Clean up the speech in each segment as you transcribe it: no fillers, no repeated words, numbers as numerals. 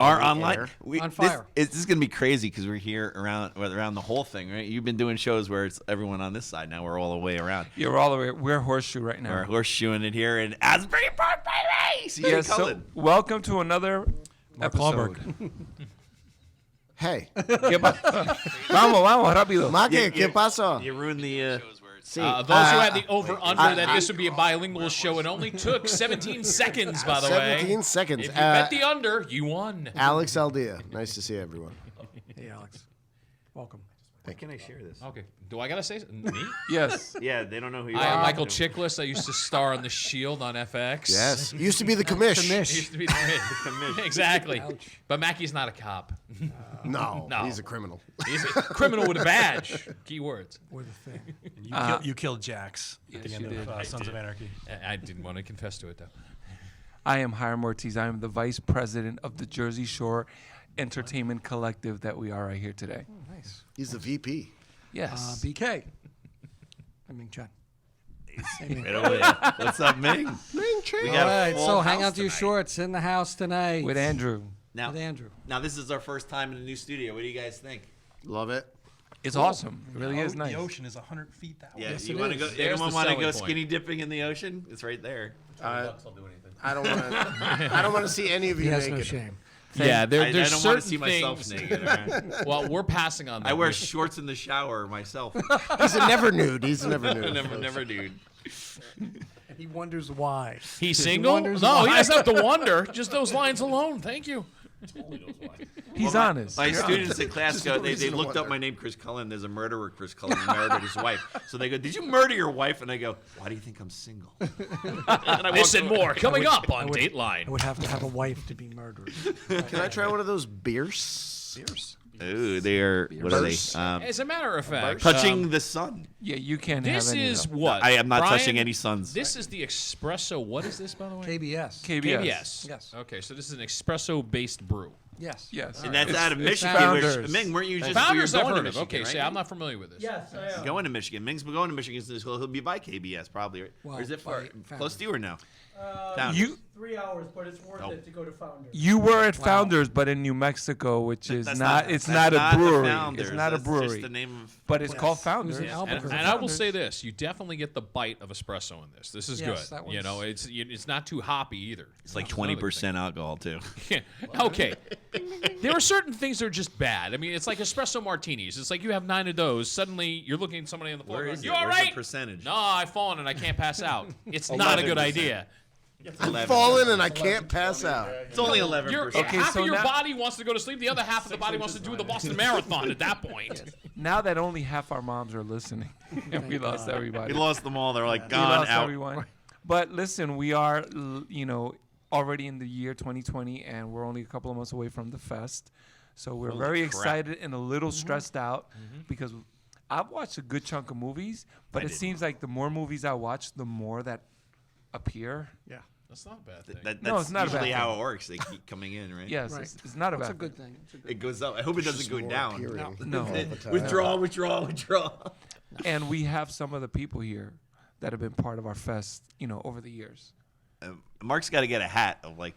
Our online on fire. This is gonna be crazy because we're here around the whole thing, right? You've been doing shows where it's everyone on this side. Now we're all the way around. Yeah, we're all the way. We're horseshoe right now. We're horseshoeing it here in Asbury Park, baby. See you, Cullen. So welcome to another episode. Clauberg. Hey. Vamos, rápido. Maque, ¿qué pasó? You ruined the. Those who had the over-under that this would be a bilingual show, it only took 17 seconds, by the way. 17 seconds. If you bet the under, you won. Alex Aldea. Nice to see everyone. Hey, Alex. Welcome. Can I share this? Okay. Do I got to say something? Me? Yes. Yeah, they don't know who you are. I am Michael Chiklis. I used to star on The Shield on FX. Yes. Used to be the commish. Used to be the commish. Exactly. Ouch. But Mackey's not a cop. No, No. he's a criminal. He's a criminal with a badge. Key words. We're the thing. You killed Jax at the Yes, end you of did. Sons of Anarchy. I didn't want to confess to it, though. I am Hiram Ortiz. I am the vice president of the Jersey Shore Entertainment Collective that we are right here today. Oh, nice. He's the VP. Yes. BK. I mean, Chad. Right over there. What's up, Ming? Ming Chang. We All got a right, full so hang house out to your tonight. shorts in the house tonight. With Andrew. Now, With Andrew. Now this is our first time in a new studio. What do you guys think? Love it. It's awesome. It really is nice. The ocean is 100 feet that way. Yeah, Yes, you it want to is. go? There's Anyone the want to selling go point. skinny dipping in the ocean? It's right there. I'll do anything. I don't want to. I don't want to see any of He you has naked. no shame. Yeah, I there's don't certain want to see myself things. naked. All right? Well, we're passing on that. I wear shorts in the shower myself. He's a never nude. He's a never nude. never, dude. And he wonders why. He's single? wonders No, he why. doesn't have to wonder. Just those lines alone. Thank you. He's honest. My students in class Just go. no They reason to looked up wonder. my name, Chris Cullen. There's a murderer, Chris Cullen, who murdered his wife. So they go, "Did you murder your wife?" And I go, "Why do you think I'm single?" This and more coming up on I Dateline. would have to have a wife to be murdered. Can I try one of those beers? Beers. Ooh, they are. What are they? Burst. As a matter of fact, Touching the sun. Yeah, you can't this have any is of them. what? I am not Brian, touching any suns. This is the espresso. What is this, by the way? KBS. KBS. Yes. Okay, so this is an espresso-based brew. Yes. Yes. And that's out of It's Michigan. Founders. Ming, weren't you just Founders you're I've going heard to of. Michigan, Okay, right? see, I'm not familiar with this. Yes, I am. Going to Michigan. Ming's been going to Michigan since he'll be by KBS probably. Right? Well, or is it far, by close to you or no? It's You 3 hours, but it's worth Oh. it to go to Founders. you were at Founders, but in New Mexico, which is That's not. It's that's not a the brewery. Founders. It's not a That's brewery. Just the name of. But it's called It Founders. was in Albuquerque. And I will say this: you definitely get the bite of espresso in this. This is Yes, good. that You was- know, it's not too hoppy either. It's like 20% alcohol too. Okay. There are certain things that are just bad. I mean, it's like espresso martinis. It's like you have 9 of those. Suddenly, you're looking at somebody on the floor. Where going, is you it? all Where's the right? percentage? No, I've fallen and I can't pass out. It's not a good 11%. idea. I've fallen and I can't pass out. It's only 11%. Half so of your now- body wants to go to sleep. The other half of the body wants to do the Boston Marathon at that point. Now that only half our moms are listening, and we lost We everybody. lost them all. They're like We gone lost out. everyone. But listen, we are, already in the year 2020, and we're only a couple of months away from the fest. So we're Holy very crap. excited and a little stressed out because I've watched a good chunk of movies, but I it didn't. seems like the more movies I watch, the more that appear. Yeah. That's not a bad thing. That's No, it's not a bad usually how thing. it works. They keep coming in, right? Yes, Right. it's not a That's bad a good thing. thing. It's a good It goes up. I hope it doesn't go More down. appearing. No. all the time. Withdraw. And we have some of the people here that have been part of our fest, over the years. Mark's got to get a hat of like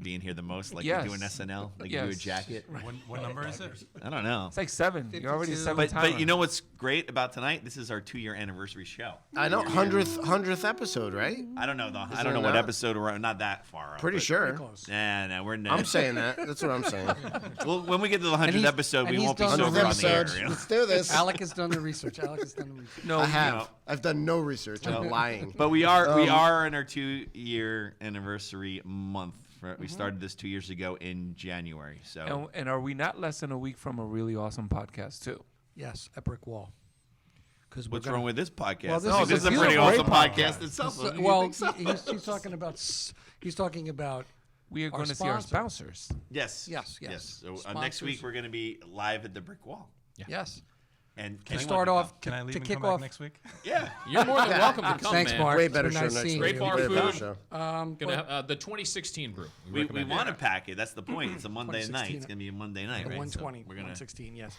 being here the most, like Yes. you do an SNL, like you do a Yes. jacket. What number is it? I don't know. It's like 7. You're already 52. 7 But you know what's great about tonight? This is our 2-year anniversary show. I know 100th episode, right? I don't know though. I it don't know what not? episode we're on. Not that far. Up, Pretty but- sure. close. Nah, we're not. I'm saying that. That's what I'm saying. Well, when we get to the 100th he's- episode, and we he's won't be done the sober on the air. episode. You know? Let's do this. Alec has done the research. No, I have. know. I've done no research. I'm lying. But we are in our 2-year anniversary month. We started this 2 years ago in January. So and are we not less than a week from a really awesome podcast too? Yes, a brick wall. Because what's wrong with this podcast? Well, this I is think a this is a pretty beautiful awesome great podcast itself. So, Don't you well, think so? he's talking about. He's talking about. We are Our going to see our sponsor. sponsors. Yes. Yes. So The next week sponsors. we're going to be live at the Brick Wall. Yes. And To start off, Can I leave to and kick come back off. next week? Yeah. You're more than welcome to come, Thanks, man. Mark. Way It's better been show nice next seeing week. Great you. bar Way better food. show. Gonna have the 2016 brew. We recommend want to that. pack it. That's the point. It's a Monday night. 2016. It's going to be a Monday night, The right? 120, So we're gonna 116, yes.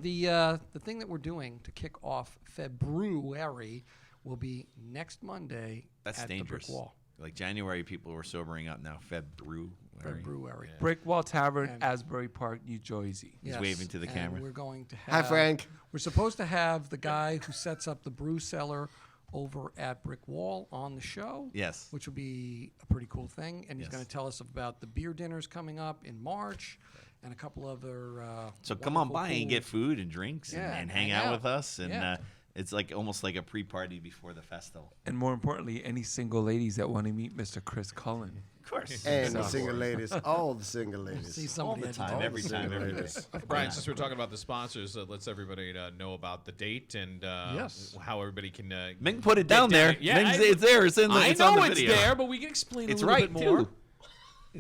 The thing that we're doing to kick off February will be next Monday That's at dangerous. the Brick Wall. Like January, people were sobering up. Now February. February. Brickwall Tavern, And- Asbury Park, New Jersey. He's waving to the and camera. We're going to Hi, have. Frank. We're supposed to have the guy who sets up the brew cellar over at Brick Wall on the show. Yes. Which will be a pretty cool thing. And he's Yes. going to tell us about the beer dinners coming up in March and a couple other. So come on wonderful, by and cool- get food and drinks and, Yeah, and and hang hang out out. with us. And Yeah. it's like almost like a pre-party before the festival. And more importantly, any single ladies that want to meet Mr. Chris Cullen. Of course. And the single ladies. All the single See ladies. somebody the at time, door. every the time, single every day. ladies. Brian, since we're talking about the sponsors, let's everybody know about the date and Yes. how everybody can. Ming put it down there. Yeah, Ming, it's there. It's in the, I it's know on the it's video. there, but we can explain It's a little right, bit more. too.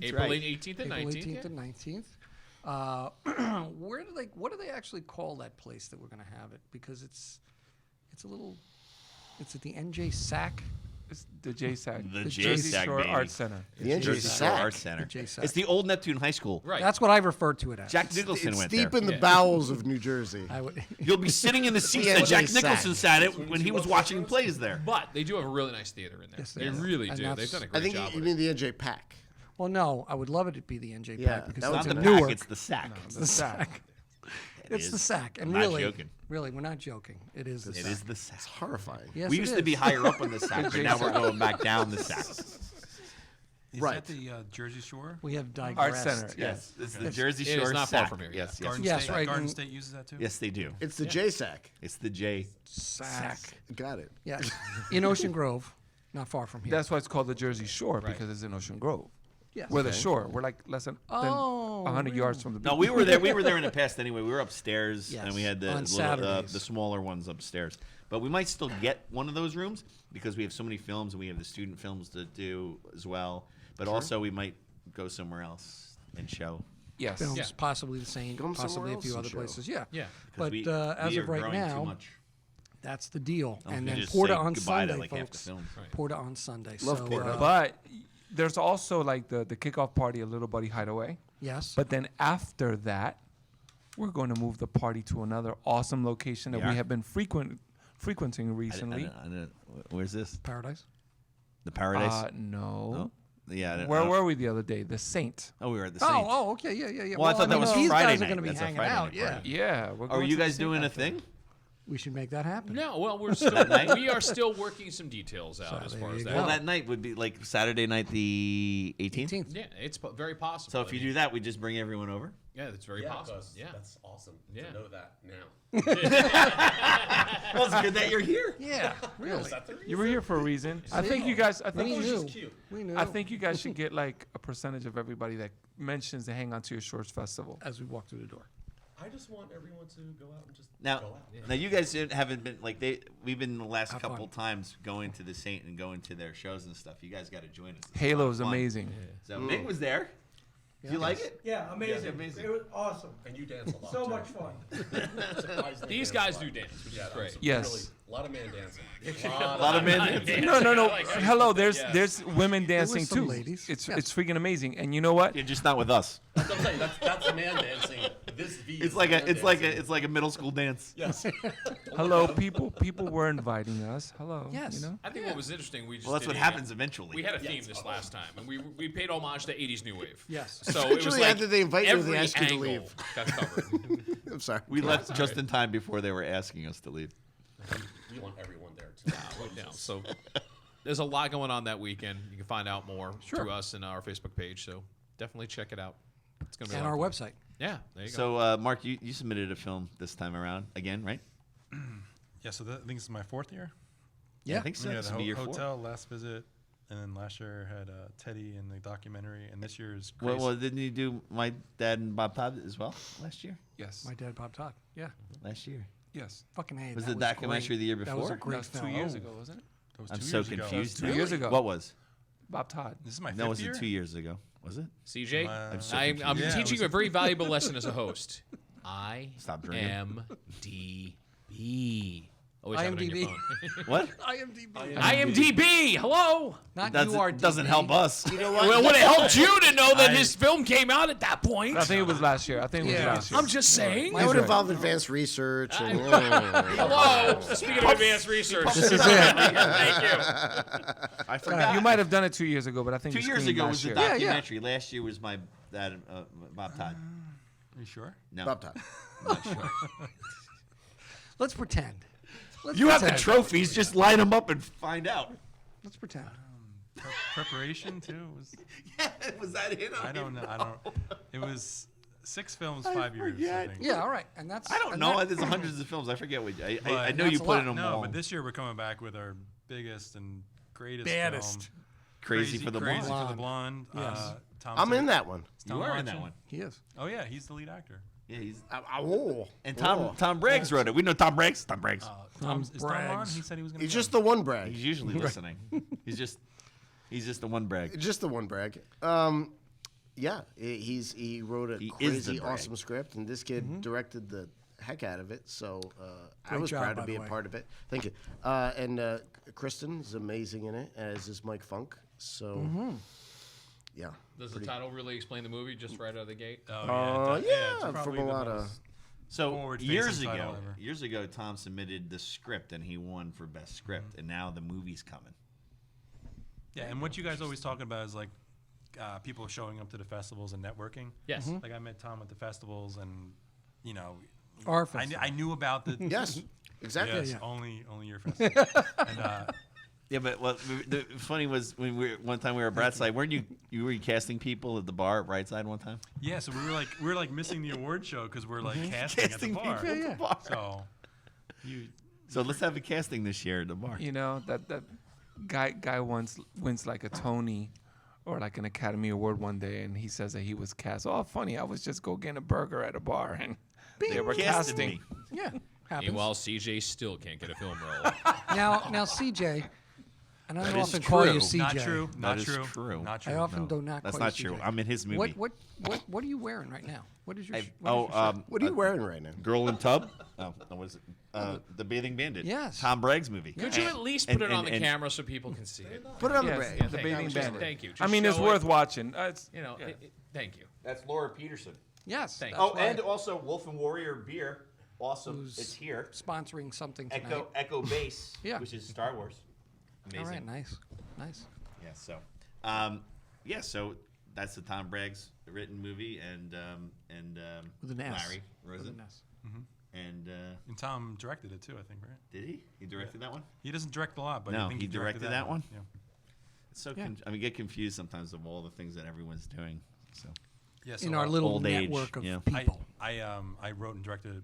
April right. 18th and April 19th. 18th yeah. and 19th. What do they actually call that place that we're going to have it? Because it's at the NJ SAC. It's the JSAC. The Jersey JSAC, Shore baby. Arts Center. The NJ Jersey Shore Sack. Arts Center. The JSAC. It's the old Neptune High School. Right. That's what I refer to it as. Jack Nicholson It's went deep there. in the bowels of New Jersey. I would, You'll be sitting in the seats The that Jack NJ Nicholson Sack. sat at when he was watching plays there. But they do have a really nice theater in there. Yes, they they do. really And do. that's- They've done a I great think job you with mean it. the NJ Pack. well, no, I would love it to be the NJ Yeah, Pack because that It's was not it's the in pack, Newark. it's the sack. the SAC. It's the is. SAC. And I'm not really, joking. really, we're not joking. It is the It SAC. is the sack. It's horrifying. Yes, We it used to be is. higher up on the sack, but now we're going back down the sack. Is Right. that the Jersey Shore? We have digressed. Arts Center. Yes, it's the Okay. Jersey It is Shore not far sack. from here, Yes, yes, Garden Yes, State, right, Garden and- State uses that too? yes, they do. It's the JSAC. It's the J. SAC. Got it. Yes. In Ocean Grove, not far from here. That's why it's called the Jersey Shore, Right. because it's in Ocean Grove. yes. We're the shore. We're like less than Oh, 100 yards from the beach. No, we were there. We were there in the past anyway. We were upstairs, Yes, and we had the on Saturdays. the smaller ones upstairs. But we might still get one of those rooms because we have so many films, and we have the student films to do as well. But also, we might go somewhere else and show. Yes. Films, Yeah. possibly the same, Go somewhere possibly a else few and other show. places. Yeah. Yeah. 'Cause But as we of are right growing too now, much. that's the deal. Don't And we then just Porta say on goodbye to, Sunday, like, half the folks. film? Porta on Sunday. Love so, Porta. But there's also like the kickoff party at Little Buddy Hideaway. yes. But then after that, we're going to move the party to another awesome location that We are? we have been frequenting I recently. didn't- where's this? Paradise. The Paradise? No. Yeah. I don't- Where were we the other day? The Saint. Oh, we were at the Saint. Oh, okay, yeah. Well, I thought that was these Friday guys are night. going to be That's a hanging Friday out. night Yeah, party. Yeah. We're Are going you to the guys Saint doing a after. thing? we should make that happen. No, well, we're still we are still working some details out So as there far you as go. that. Well, that night would be like Saturday night, the 18th. 18th. Yeah, it's very possible. So if you do that, we just bring everyone over. yeah, it's very possible. Yeah. That's awesome Yeah. to know that now. Well, it's good that you're here. Yeah, really. You were here for a reason. I think you guys. I We think knew. cute. We knew. I think you guys should get like a percentage of everybody that mentions the Hang On to Your Shorts festival. as we walk through the door. I just want everyone to go out and just Now, go out. now you guys haven't been like we've been the last Have couple fun. times going to the Saint and going to their shows and stuff. You guys got to join us. It's a lot Halo of is fun. amazing. So Ming was there. Did you like it? Yeah, amazing. Yeah, amazing. It was awesome. And you dance a lot. So too. much fun. Surprisingly These dance guys a do lot. dance, which Yeah, is that great. was Yes. really a lot of man dancing. A lot of men. No. Like, Hello, there's yeah. there's women dancing some too. ladies. It's Yes. it's freaking amazing. And you know what? You're just not with us. That's what I'm saying. That's man dancing. This V It's is like man dancing. it's like a middle school dance. Yes. Hello, people were inviting us. Hello. Yes. You know? I think what was interesting, we just Well, that's did what a- happens eventually. We had a theme this last time, and we paid homage to 80s new wave. Yes. So it was Especially like after they invite you, they every ask you to angle leave. got covered. I'm sorry. We left just in time before they were asking us to leave. We want everyone there too. Yeah, so there's a lot going on that weekend. You can find out more through us and our Facebook page. So definitely check it out. It's gonna be a And lot our of fun. website. Yeah, there you go. So, Mark, you submitted a film this time around again, right? Yeah, so I think this is my fourth year. I think so. We This had will be a your fourth. hotel last visit, and then last year had Teddy in the documentary, and this year is Well, Grace. well, didn't you do My Dad and Bob Todd as well last year? Yes. My dad, Bob Todd. Yeah. Last year. Yes. Fucking A. Was that the documentary great. the year That was a before? great That was film. 2 years Oh. ago, wasn't it? That was I'm 2 so years ago. confused. 2 years ago. What was? Bob Todd. This is my No, fifth was year. it 2 years ago? Was it? CJ, I'm so I'm confused. Yeah, it teaching was you a very valuable lesson as a host. Stop drinking. IMDb. Always have it on your IMDb. phone. What? IMDb. IMDb. Hello. Not Doesn't help us. You know what? Well, it would have helped you to know that his film came out at that point. I think it was last year. Yeah. I'm just saying. That would involve advanced research. And, Hello. Speaking of advanced research. This is it. Thank you. I forgot. You might have done it 2 years ago, but I think 2 you years screened ago last was the year. Yeah. documentary. Last year was my dad, Bob Todd. Are you sure? No, Bob Todd. not sure. Let's pretend. Let's You have the pretend. trophies. Just line them up and find out. Let's pretend. Preparation too was. Yeah, was that it? I don't know. I don't. It was 6 films, 5 years. I forget. think. Yeah, all right. And that's. I don't and know. that- There's hundreds of films. I forget what. I But know you that's a put it lot. on them No, all. but this year we're coming back with our biggest and greatest Baddest. film. Crazy for the Crazy Blonde. for the Blonde. Yes. Tom I'm in Selleck. that one. You were in that one. He is. Oh yeah, he's the lead actor. Yeah, he's Oh. and Tom Braggs wrote it. We know Tom Braggs. Tom Braggs. Is Tom on? Braggs. He said he was going to. He's just the one brag. He's usually listening. He's just the one brag. Just the one brag. Yeah, he wrote a He is the crazy, brag. awesome script, and this kid directed the heck out of it. So I Great was job, proud by to be the a way. part of it. Thank you. And Kristen is amazing in it, as is Mike Funk. So yeah, Does the title really explain the movie just right out of the gate? Oh yeah, it's from probably a the lot of. most- So Forward-facing years title ago, ever. Tom submitted the script and he won for best script, and now the movie's coming. Yeah, and what you guys always talk about is like people showing up to the festivals and networking. Yes. Like I met Tom at the festivals, and you know, Our I, festival. I knew about the Yes, exactly. yes, Yeah. only your festival. And Yeah, but the funny was when one time we were at Brightside. Weren't you were casting people at the bar at Brightside one time? yeah, so we were like missing the award show because we're like casting at the bar. people at the bar. So you So let's have a casting this year at the bar. You know that guy once wins like a Tony or like an Academy Award one day, and he says that he was cast. Oh, funny! I was just go getting a burger at a bar, and they were Casted casting. me. Yeah. Happens. Meanwhile, CJ still can't get a film role. Now, CJ, and I That don't is often call you true. CJ. not true, not That is true, true. not true. I often No, do not that's call not you true. CJ. I'm in his movie. What are you wearing right now? What is your? I- what is your shirt? What are you wearing right now? Girl in Tub? Oh, what was it? The Bathing Bandit. Yes. Tom Braggs movie. Could you at least And- put it on and- the and- camera so people can see it? Put it on Yes, the brag. yeah, the Thank Bathing you. Bandit. Thank you. I Just mean, it's show worth it. watching. It's, You know, thank you. That's Laura Peterson. Yes. Thank that's you. why and also Wolf and Warrior beer. Awesome. Who's It's here. sponsoring something tonight. Echo Base, Yeah. which is Star Wars. Amazing. All right. Nice. Yeah. So, so that's the Tom Braggs written movie, and With an S. Larry With Rosen, an S. and And Tom directed it too, I think, right? did he? He directed that one. He doesn't direct a lot, but No, I think he directed that one? Yeah. It's so Yeah. I get confused sometimes of all the things that everyone's doing. So Yeah. So In our little old age, network of yeah. people. I wrote and directed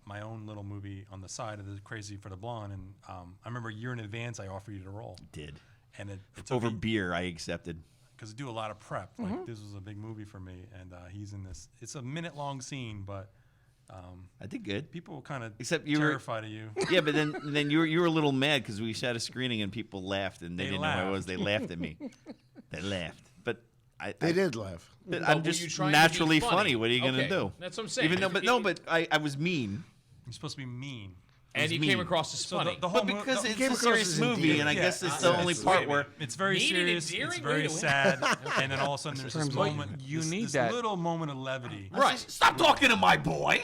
my own little movie on the side of the Crazy for the Blonde, and I remember a year in advance I offered you the role, did and it took over beer. I accepted. because I do a lot of prep. Like this was a big movie for me, and he's in this. It's a minute-long scene, but I did good. people were kind of Except you were- terrified of you. Yeah, but then you were a little mad because we had a screening and people laughed and they They didn't know who I laughed. was. They laughed at me. They laughed, but They did laugh. But But I'm were just you trying to be naturally funny? funny. What are you Okay, gonna do? that's what I'm saying. Even though, I was mean. You're supposed to be mean. And he mean. came across as So funny. the whole But because mo- it's came a across serious as movie, endearing. and I Yeah, guess it's it's- the only it's- part where it's very Mean and serious. It's endearing? very Wait a sad, and then all of a sudden there's this But moment. you this, need this that. little moment of levity. Right. Stop talking to my boy.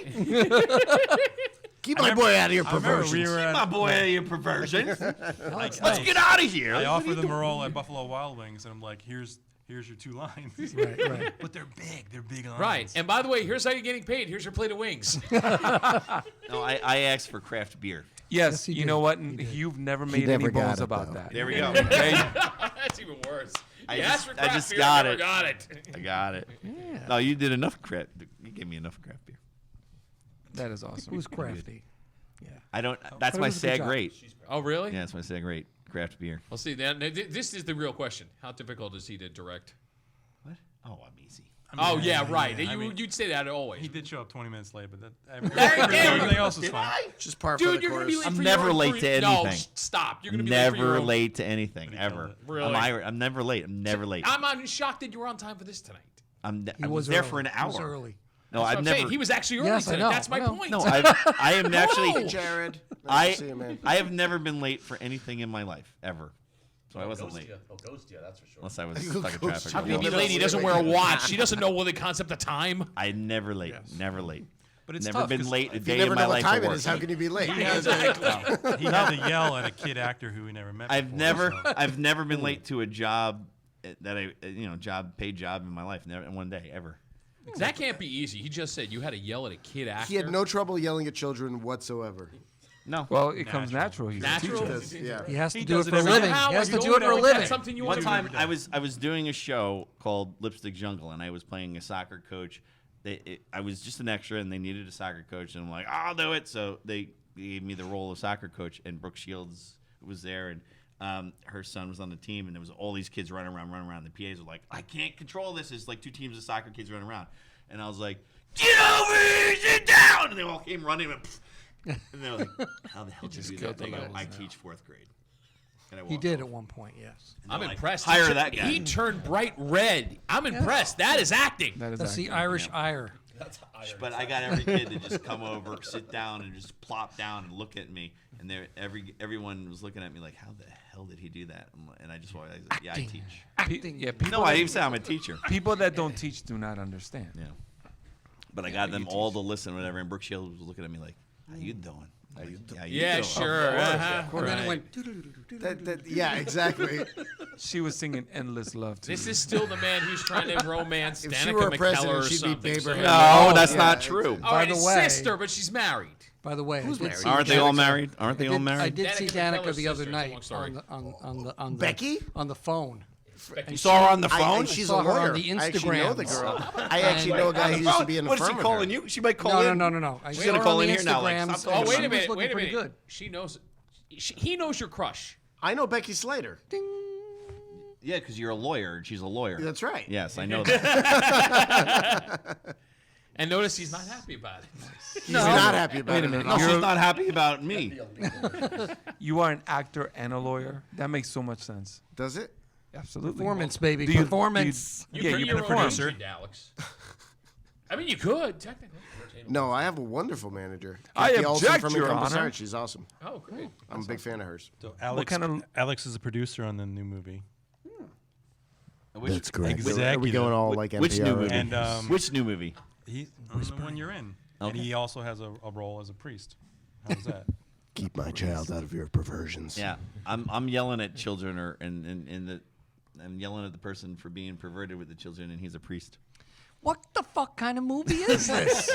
Keep my boy out of your I remember perversions. we were My at, boy, out of your perversions. like, Let's get out of here. I offered them a role at Buffalo Wild Wings, and I'm like, here's your 2 lines. Right. But they're big. They're big lines. Right. And by the way, here's how you're getting paid. Here's your plate of wings. No, I asked for craft beer. yes, he you did. know what? He did. You've never made never any got bones it, about though. that. There we go. That's even worse. I You just- asked for I craft just beer, got never it. got it. I got it. No, you did enough craft. You gave me enough craft beer. That is awesome. Who's crafty? Yeah. I don't. That's But it my was a good SAG job. rate. Oh, really? Yeah, that's my SAG rate. Craft beer. Well, see, this is the real question. How difficult is he to direct? What? Oh, I'm easy. Oh, yeah, right. I mean, You'd say that always. He did show up 20 minutes late, but Dang it. everything else was fine. Just par for Dude, the you're going to be course. late I'm for never your own late free- to No, anything. stop. You're going to be late for your Never own- late to anything But he killed ever. it. Really? I'm never late. I'm never late. I'm shocked that you were on time for this tonight. I He was there early. for an He was hour. early. No, I've I'm never. saying. He was actually early Yes, I today. know, That's my I know. point. No, I am actually. Oh! Jared. Nice to see you, man. I have never been late for anything in my life ever. So I wasn't late. He'll ghost you, that's for sure. Unless I was stuck in traffic. How can he be Well, late? He doesn't wear a watch. He doesn't know the concept of time. I never late. Never late. But it's Never tough, been 'cause late a If you day never in my know what life time for it work. is, how can you be late? He had to yell at a kid actor who he never met. I've before, never so- I've never been late to a job that paid job in my life. Never in one day ever. That can't be easy. He just said you had to yell at a kid actor. He had no trouble yelling at children whatsoever. No. Well, it comes natural. He's a Natural. teacher. Yeah. He has to He do it does it for a every living. day. He has to You do it for a That's living. something you One want to time do. I was doing a show called Lipstick Jungle, and I was playing a soccer coach. I was just an extra, and they needed a soccer coach, and I'm like, I'll do it. So they gave me the role of soccer coach, and Brooke Shields was there, and her son was on the team, and there was all these kids running around. The PAs were like, I can't control this. It's like 2 teams of soccer kids running around, and I was like, get over here, sit down, and they all came running. And they were like, how the hell did you do that? They go, I teach 4th grade. And I He walked did over. at one point, yes. I'm like, impressed. hire He tur- that guy. He turned bright red. I'm impressed. That is acting. That is That's the acting. Irish ire. That's iron. But I got every kid to just come over, sit down, and just plop down and look at me. And everyone was looking at me like, how the hell did he do that? And I just walked. I was like, yeah, I teach. Acting. Yeah, people No, I that- even say I'm a teacher. people that don't teach do not understand. Yeah. But I got them all to listen, whatever. And Brooke Shields was looking at me like, how you doing? How you Yeah, doing? sure. Uh-huh. And then it Right. went. Yeah, exactly. She was singing "Endless Love" to This me. is still the man who's trying to romance If she Danica were a McKellar president, or she'd be something. Abraham. No, that's Yeah, not true. All right, By the his way- sister, but she's married. By the way, Who's I did married? see Aren't they all Danica- married? Aren't they all I married? did see Danica Danica McKellar's the other sister. night Long story. on the Becky? on the phone. Becky You saw her on the I, phone? and she's saw a her on lawyer. the I actually know the Instagrams. girl. I actually know a guy who used to be an What is she affirmative. calling you? She might call No, in. no. I She's saw gonna her call on in the here now, like, Instagrams, stop Oh, and wait she a was minute. looking Wait a pretty minute. good. She knows. He knows your crush. I know Becky Slater. Yeah, because you're a lawyer and she's a lawyer. That's right. Yes, I know that. And notice he's not happy about it. He's not happy about Wait a it. minute. No, You're- she's not happy about me. You are an actor and a lawyer. That makes so much sense. Does it? Absolutely. Performance, baby. Do you- Performance. You Yeah, bring you're your the own producer. agent, Alex. I mean, you could technically. No, I have a wonderful manager. I Kathy Olson object, from Your Encompass Honor. Art. She's awesome. Oh, great. I'm a big fan of hers. So Alex, kind of- Alex is a producer on the new movie. That's correct. Are we Executive. going all like NPR? Which new movie? And Which new movie? he's the one you're in. And he also has a role as a priest. How's that? Keep my child out of your perversions. Yeah, I'm yelling at children, I'm yelling at the person for being perverted with the children, and he's a priest. What the fuck kind of movie is this?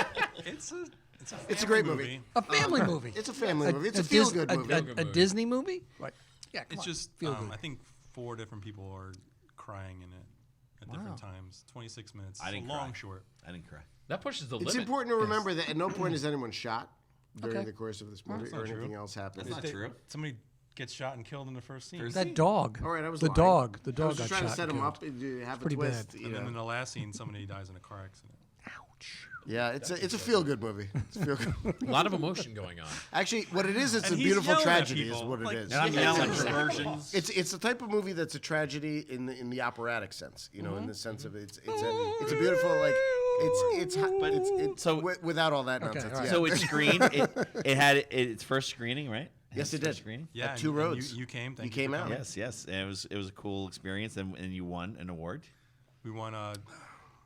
It's a great movie. A family movie. It's a family movie. It's a Dis- feel-good movie. A Disney movie? Right. Yeah, come It's on. just, Feel good. I think 4 different people are crying in it at different times. 26 minutes. I didn't It's a long cry. short. I didn't cry. That pushes the It's limit. important to remember that at no point is anyone shot during Okay. the course of this movie That's or not anything true. else happens. That's not true. Somebody gets shot and killed in the first scene. That dog. All right, I was the lying. dog. The I dog was just got trying to shot set and him killed. up. You have a pretty twist. bad. You And then know. in the last scene, somebody dies in a car accident. Yeah, it's a feel-good movie. It's a feel-good. A lot of emotion going on. Actually, what it is, it's And a he's beautiful yelling at tragedy, is people, what it like- is. And I'm yelling perversions. It's the type of movie that's a tragedy in the operatic sense, you know, in the sense of it's a beautiful like it's So- without all that nonsense. all right. Yeah. So it screened. It had its first screening, right? Yes, it First did. Screening. Yeah, At Two and Roads. You came. Thank You came for out. coming. Yes. And it was a cool experience, and you won an award. We won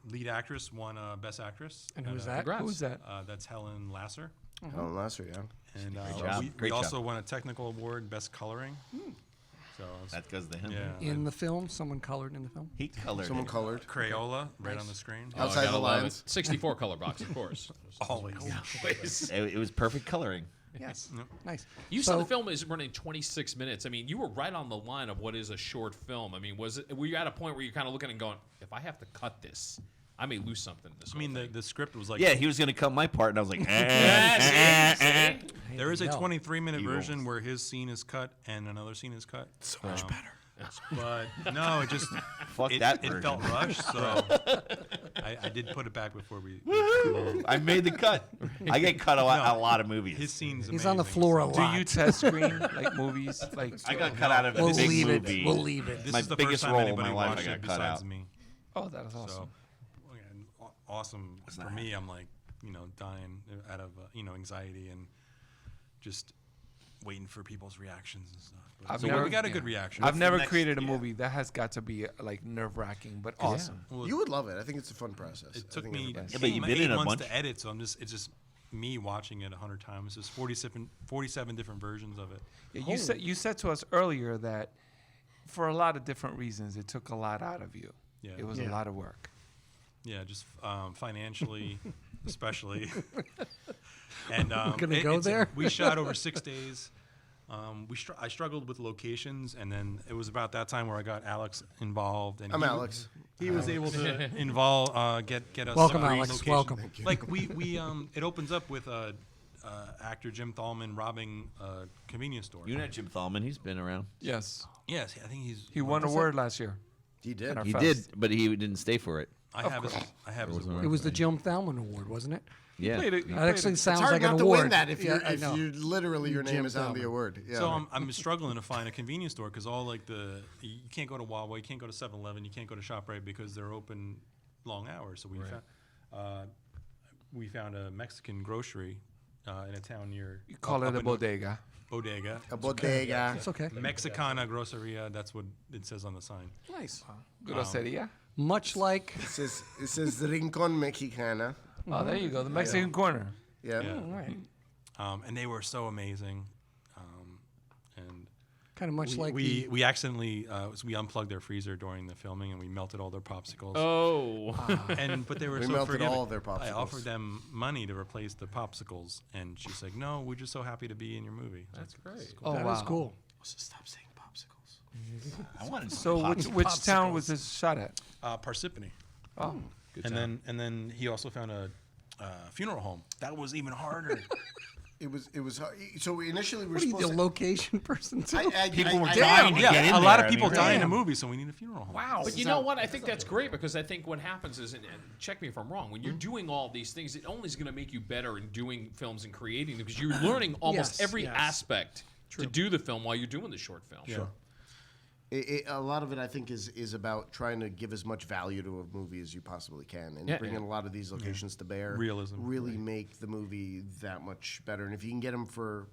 lead actress, won Best Actress. And who's uh, that? Congrats. Who's that? That's Helen Lasser. Helen Lasser, yeah. And job. we Great also job. won a technical award, Best Coloring. So it's- That goes to him. yeah, In the film, someone colored in the film. He colored. Someone it. colored Crayola right on the screen. Oh, outside gotta the love it. lines. 64 color box, of course. Always. It was perfect coloring. Yes. Nice. You So- said the film is running 26 minutes. I mean, you were right on the line of what is a short film. I mean, were you at a point where you're kind of looking and going, if I have to cut this, I may lose something in this I mean, whole the, thing. the script was like. Yeah, he was gonna cut my part, and I was like, Yeah, see? There is a Hell. 23-minute He version rolls. where his scene is cut and another scene is cut. So much better. But no, it just Fuck it, that it version. felt rushed. So I did put it back before we. I made the cut. I get cut a lot of movies. His scene's He's on the amazing, floor so- a Do lot. you test screen like movies? Like I got cut out of a We'll big leave movie. it. We'll leave it. This My is the biggest first time role in anybody my life I watched got it cut besides out. me. oh, that is awesome. So again, awesome for me. I'm like, dying out of anxiety and just waiting for people's reactions and stuff. But, we got a good reaction. I've never created a movie that has got to be like nerve-wracking, but awesome. Well, You would love it. I think it's a fun process. it took I think me everybody- Yeah, but you've been in 8 a months bunch. to edit, so it's just me watching it 100 times. There's 47 different versions of it. Yeah, you said to us earlier that for a lot of different reasons, it took a lot out of you. Yeah. It was a lot of work. Yeah, just financially, especially. And gonna go there? We shot over 6 days. I struggled with locations, and then it was about that time where I got Alex involved. And I'm Alex. He was able to involve, get us. Welcome, some Alex. location. Welcome. Like we it opens up with actor Jim Thalman robbing a convenience store. You know Jim Thalman. He's been around. Yes. Yes, I think He won an award last year. He did. At our He fest. did, but he didn't stay for it. I have his award. It was the Jim Thalman Award, wasn't it? Yeah. That actually sounds It's hard like not an to award. win that if Yeah, I if know. you literally your name Jim is on the Thalman. award. Yeah. So I'm struggling to find a convenience store because all like you can't go to Wawa, you can't go to 7-Eleven, you can't go to ShopRite because they're open long hours. So we found a Mexican grocery in a town near. You call it a bodega. Bodega. a bodega. It's okay. Mexicana Groceria. That's what it says on the sign. Nice. Groceria. Much like It says Rincon Mexicana. Oh, there you go. The Mexican corner. Yeah. Yeah. all right. And they were so amazing. And Kind of much like we accidentally we unplugged their freezer during the filming and we melted all their popsicles. Oh. But they were We so melted forgiving. all of their I popsicles. offered them money to replace the popsicles, and she's like, "No, we're just so happy to be in your movie." That's great. Oh, that wow. is cool. Stop saying popsicles. I wanted So which town was this shot at? Parsippany. Oh, good And then he also found a funeral home. That was even harder. It was hard. So initially we were What are you, supposed the to. location person too? People were I- dying to get in a lot there. of people I mean, die in the damn. movie, so we need a funeral home. Wow. But you know what? I think that's great because I think what happens is, and check me if I'm wrong, when you're doing all these things, it only is going to make you better in doing films and creating them because you're learning almost Yes, every yes. aspect to do the film while you're doing the short film. Sure. A lot of it, I think, is about trying to give as much value to a movie as you possibly can, and Yeah. bringing a lot of these locations to bear. Realism. really make the movie that much better. And if you can get them for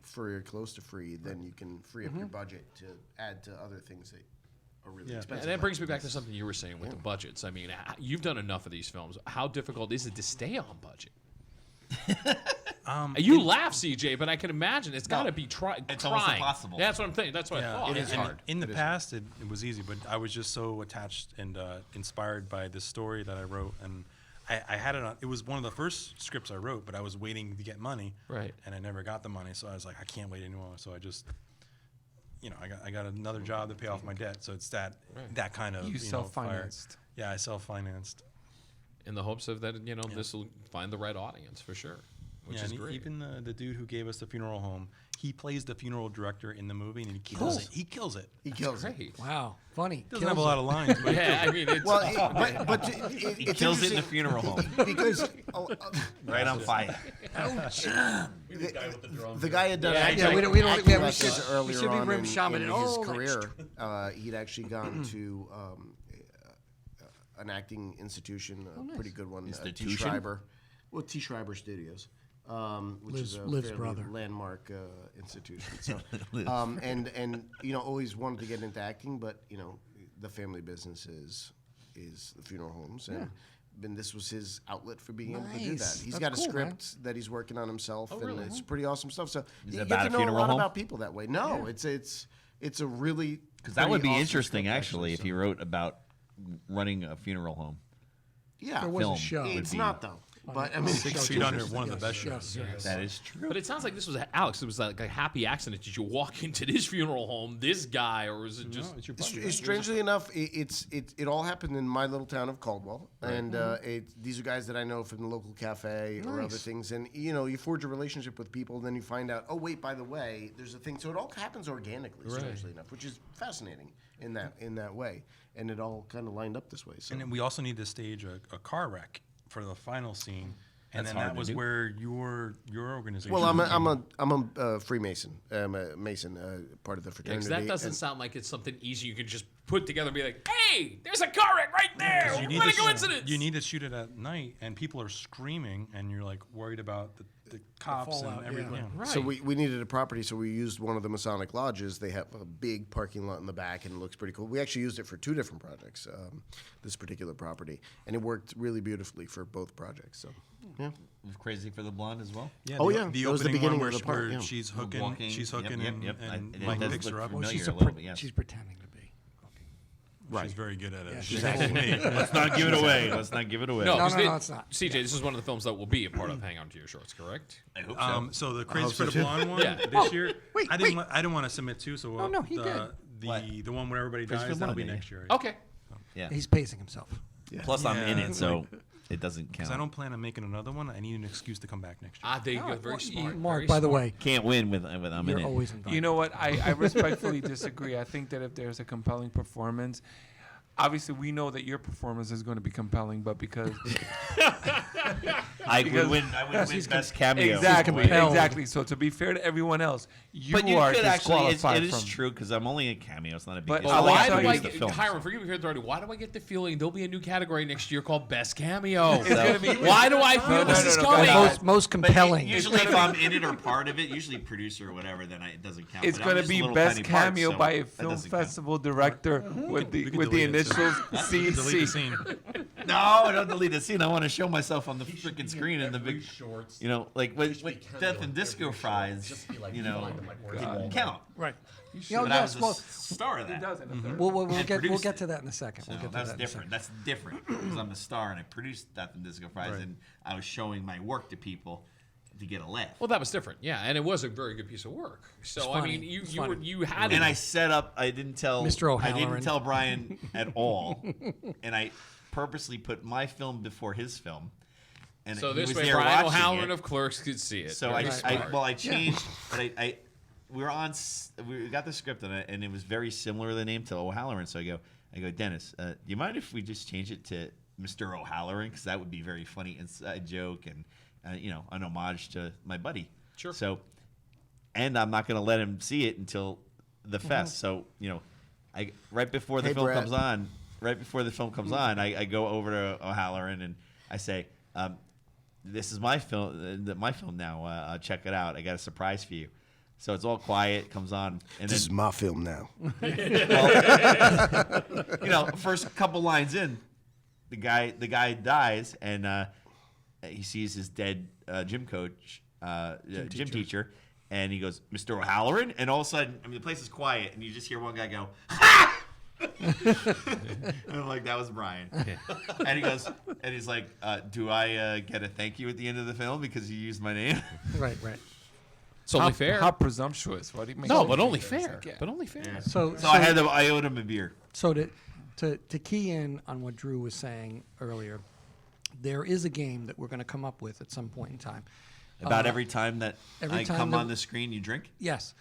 free or close to free, then you can free up your budget to add to other things that are really expensive. And that brings me back to something you were saying with the budgets. I mean, you've done enough of these films. How difficult is it to stay on budget? You laugh, CJ, but I can imagine it's got to be It's almost trying. impossible. That's what I'm thinking. That's what I thought. it is And hard. In the past, it was easy, but I was just so attached and inspired by this story that I wrote, and I had it on. It was one of the first scripts I wrote, but I was waiting to get money, Right. And I never got the money, so I was like, I can't wait anymore. So I just, I got another job to pay off my debt. So it's that kind of You fire. self-financed. Yeah, I self-financed. In the hopes of that, this will find the right audience for sure, which is and great. even the dude who gave us the funeral home, he plays the funeral director in the movie, and he kills it. He kills it. He kills it. Great. Wow. Funny. Doesn't have a lot of lines, but Yeah, I mean, it's, Well, but He it's kills it in the interesting funeral home, because right on fire. The guy with the drum. the guy had done Yeah, acting, yeah, we don't- acting yeah, we lessons should- earlier we should be on rim in shaman his it. Oh, career. He'd actually gone to an acting institution, a pretty good one, T. Institution? Schreiber. Well, T. Schreiber Studios, which is a Liv's fairly brother. landmark institution. So, and always wanted to get into acting, but the family business is the funeral homes, and this was his outlet for being able to do that. Nice. He's That's got a cool, man. script that he's working on himself, and really? it's pretty awesome stuff. So you it get about to a know a funeral lot home? about people that way. No, it's a really Because that would be pretty awesome interesting, script, actually, if so. you wrote about running a funeral home. Yeah, There was film a show. would it's be- not though. But I mean, 6 Feet Under, one of the best Yes, shows. yes. That is true. but it sounds like this was Alex. It was like a happy accident. Did you walk into this funeral home, this guy, or was it just? No, it's your Strangely enough, it all happened in my little town of Caldwell, and these are guys that I know from the local cafe or other things, and you forge a relationship with people, then you find out, oh wait, by the way, there's a thing. So it all happens organically, strangely enough, which is fascinating in that way, and it all kind of lined up this way. So And then we also need to stage a car wreck for the final scene, and That's then hard that to was do. where your organization. well, I'm a Freemason. I'm a Mason, part of the Yeah, 'cause fraternity. that doesn't and- sound like it's something easy you can just put together and be like, hey, there's a car wreck right there. What a coincidence. You need to shoot it at night, and people are screaming, and you're like worried about the cops fallout, and everything. yeah. Yeah. Right. So we needed a property, so we used one of the Masonic lodges. They have a big parking lot in the back, and it looks pretty cool. We actually used it for 2 different projects, this particular property, and it worked really beautifully for both projects. So, yeah. Crazy for the Blonde as well. Yeah, Oh, the, yeah. The That was the opening beginning one of where, the part, where yeah. she's hooking, Walking. she's Yep, hooking, yep, and, yep. and It Michael does picks look her up. familiar. She's a a little bit, yes. she's pretending to be. She's very good at it. Yeah, She's she's actually me. Let's not give it away. Let's not give it away. No, No, 'cause no, it's not. CJ, this is one of the films that will be a part of Hang On to Your Shorts, correct? I hope so. So the Crazy hope for so, the too. Blonde one Yeah. this year, wait, I didn't want to submit two. So No, he did. the one where everybody Crazy for dies the that'll be Blonde, next year. Okay. Yeah. He's pacing himself. Plus, I'm in Yeah. it, so it doesn't count. Because I don't plan on making another one. I need an excuse to come back next year. Ah, there you go. Well, Very smart. Mark, very by the smart. way, Can't win with I'm you're in it. always invited. You know what? I respectfully disagree. I think that if there's a compelling performance, obviously we know that your performance is going to be compelling, but because I would win best cameo. exactly, compelled. exactly. So to be fair to everyone else, you But you are could actually. disqualified It is from. true because I'm only a cameo. It's not a big But deal. I I will like Why to tell do I you- produce the get, film. Hiram, forgive me for interrupting. Why do I get the feeling there'll be a new category next year called Best Cameo? gonna be- Why do I feel No, this no, is no, coming? guys. most But compelling. usually, if I'm in it or part of it, usually producer or whatever, then it doesn't count. It's But I'm going to just a be little best tiny part, cameo so by a that film doesn't count. festival director with We the could with the delete it, too. initials Delete the CC. scene. No, don't delete the scene. I want to show myself on the freaking screen in the big, shorts. you know, like with be Death cameo and Disco every Fries, Just be like, you know, find them like it Walmart. didn't count. Right. But I was a star of that. We'll And get produced to it. that in a second. So We'll get to that's that in a second. different. That's different because I'm the star and I produced Death and Disco Fries and I was showing my work to people to get a laugh. Well, that was different. Yeah, and it was a very good piece of work. So I funny. mean, It's you funny. you had And it. I set up. I didn't tell Mr. I O'Halloran. didn't tell Brian at all, and I purposely put my film before his film. And So he this was way, there Brian watching O'Halloran it. of Clerks could see it. So Very I smart. changed, but we were on. We got the script on it, and it was very similar the name to O'Halloran. So I go, Dennis, do you mind if we just change it to Mr. O'Halloran because that would be very funny inside joke and you know, an homage to my buddy. Sure. So, and I'm not going to let him see it until the fest. So you know, right before the Hey, film Brett. comes on, I go over to O'Halloran and I say. This is my film. My film now. Check it out. I got a surprise for you. So it's all quiet. Comes on, and This is then my film now. you know, first couple lines in, the guy dies, and he sees his dead gym coach, gym teacher, and he goes, "Mr. O'Halloran," and all of a sudden, I mean, the place is quiet, and you just hear one guy go, "Ha!" And I'm like, that was Brian. And he goes, and he's like, do I get a thank you at the end of the film because you used my name? Right. It's only How, fair. how presumptuous. What do you mean? No, but only fair. Yeah. But only fair. So I owed him a beer. So to key in on what Drew was saying earlier, there is a game that we're going to come up with at some point in time. About every time that every I time come that- on the screen, you drink? Yes.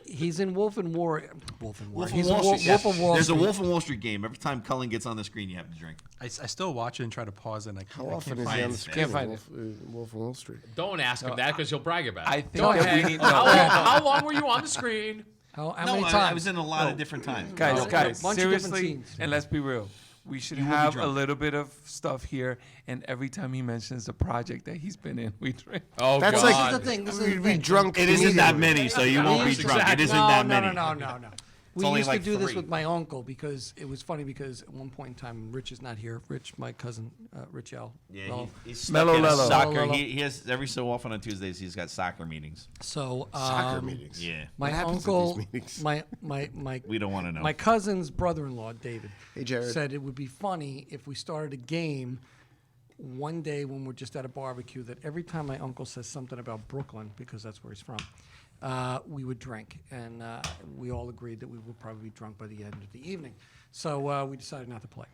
He's in Wolf and War. Wolf and War. Wolf He's of in Wall Street. Wolf of Wall There's Street. a Wolf of Wall Street game. Every time Cullen gets on the screen, you have to drink. I still watch it and try to pause it. And I How can't, often I is can't he find on it. the screen? Can't find Wolf of Wall Street. Don't ask him that because he'll brag about it. I think Go that we ahead. need- How long were you on the screen? How No, many I times? was in a lot of different times. Guys, Okay. guys, Bunch of different seriously, scenes. and let's be real. We should You will be have a drunk. little bit of stuff here, and every time he mentions the project that he's been in, we drink. Oh, That's God. like- This is the thing. This is the We'd be thing. drunk. It isn't that immediately. many, so you won't be drunk. It isn't no, that no, many. No. We only used like to do this 3. with my uncle because it was funny because at one point in time, Rich is not here. Rich, my cousin, Rich L. Yeah, Well, he's stuck Mellow in a Lello. soccer. Mellow He has every so often on Tuesdays he's got soccer meetings. so Soccer meetings. Yeah, my What happens at uncle, these meetings? my we don't want to know. my cousin's brother-in-law, David, Hey, Jared. said it would be funny if we started a game one day when we're just at a barbecue that every time my uncle says something about Brooklyn, because that's where he's from, we would drink. And we all agreed that we would probably be drunk by the end of the evening. So we decided not to play.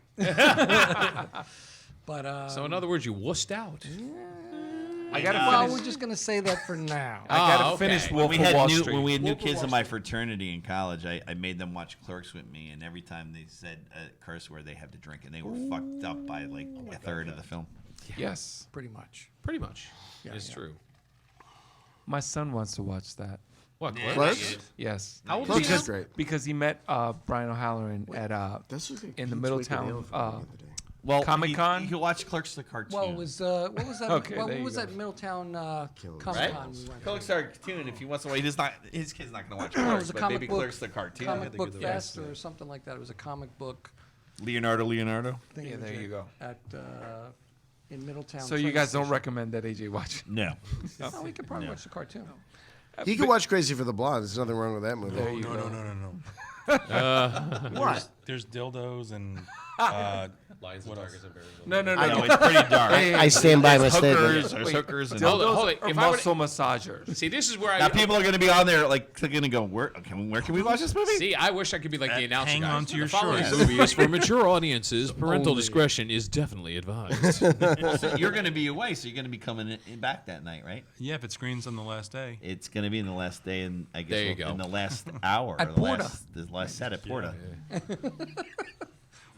But So in other words, you wussed out. I gotta well, finish. we're just going to say that for now. I gotta okay. finish when Wolf we of had Wall new Street. when we had new Wolf of kids Wall in my fraternity in college, I made them watch Clerks with me, and every time they said a curse word, they had to drink, and they were fucked up by like a third of the film. Yes, Pretty much. Pretty much. Yeah, it's yeah. true. my son wants to watch that. What? Clerks? Clerks? Yes. How old Clerks is he is now? great. Because he met Brian O'Halloran at in the Middletown Well, Comic-Con? You can watch Clerks the cartoon. Well, it was what was that? Okay, what there you was go. that Middletown Comic right? Con we went Clerks to? the cartoon. If he wants to wait, his kid's not going to watch No, it Clerks, was a but comic maybe book. Clerks the cartoon. Comic book the fest or something like that. It was a comic book Leonardo. thing. Yeah, there you go. At in Middletown. So you train guys don't station. recommend that AJ watch? No. No, we could probably watch the cartoon. He can watch Crazy for the Blonde. There's nothing wrong with that movie. There you No, go. no. What? There's dildos and Lions and Tigers and Bears. No. No, it's pretty dark. I stand by my statement. Hookers, there's hookers, and Hold on, Dildos hold on. or If I would've- muscle massagers? See, this is where now I people are going to be on there like clicking and go, where can we watch this movie? see. I wish I could be like the announcer Hang guy. on to your The following shorts. movie is for mature audiences. Parental discretion is definitely advised. So you're going to be away, so you're going to be coming back that night, right? Yeah, if it screens on the last day. It's going to be in the last day, and I guess There you go. in the last hour, At or Porta. the last set at Porta.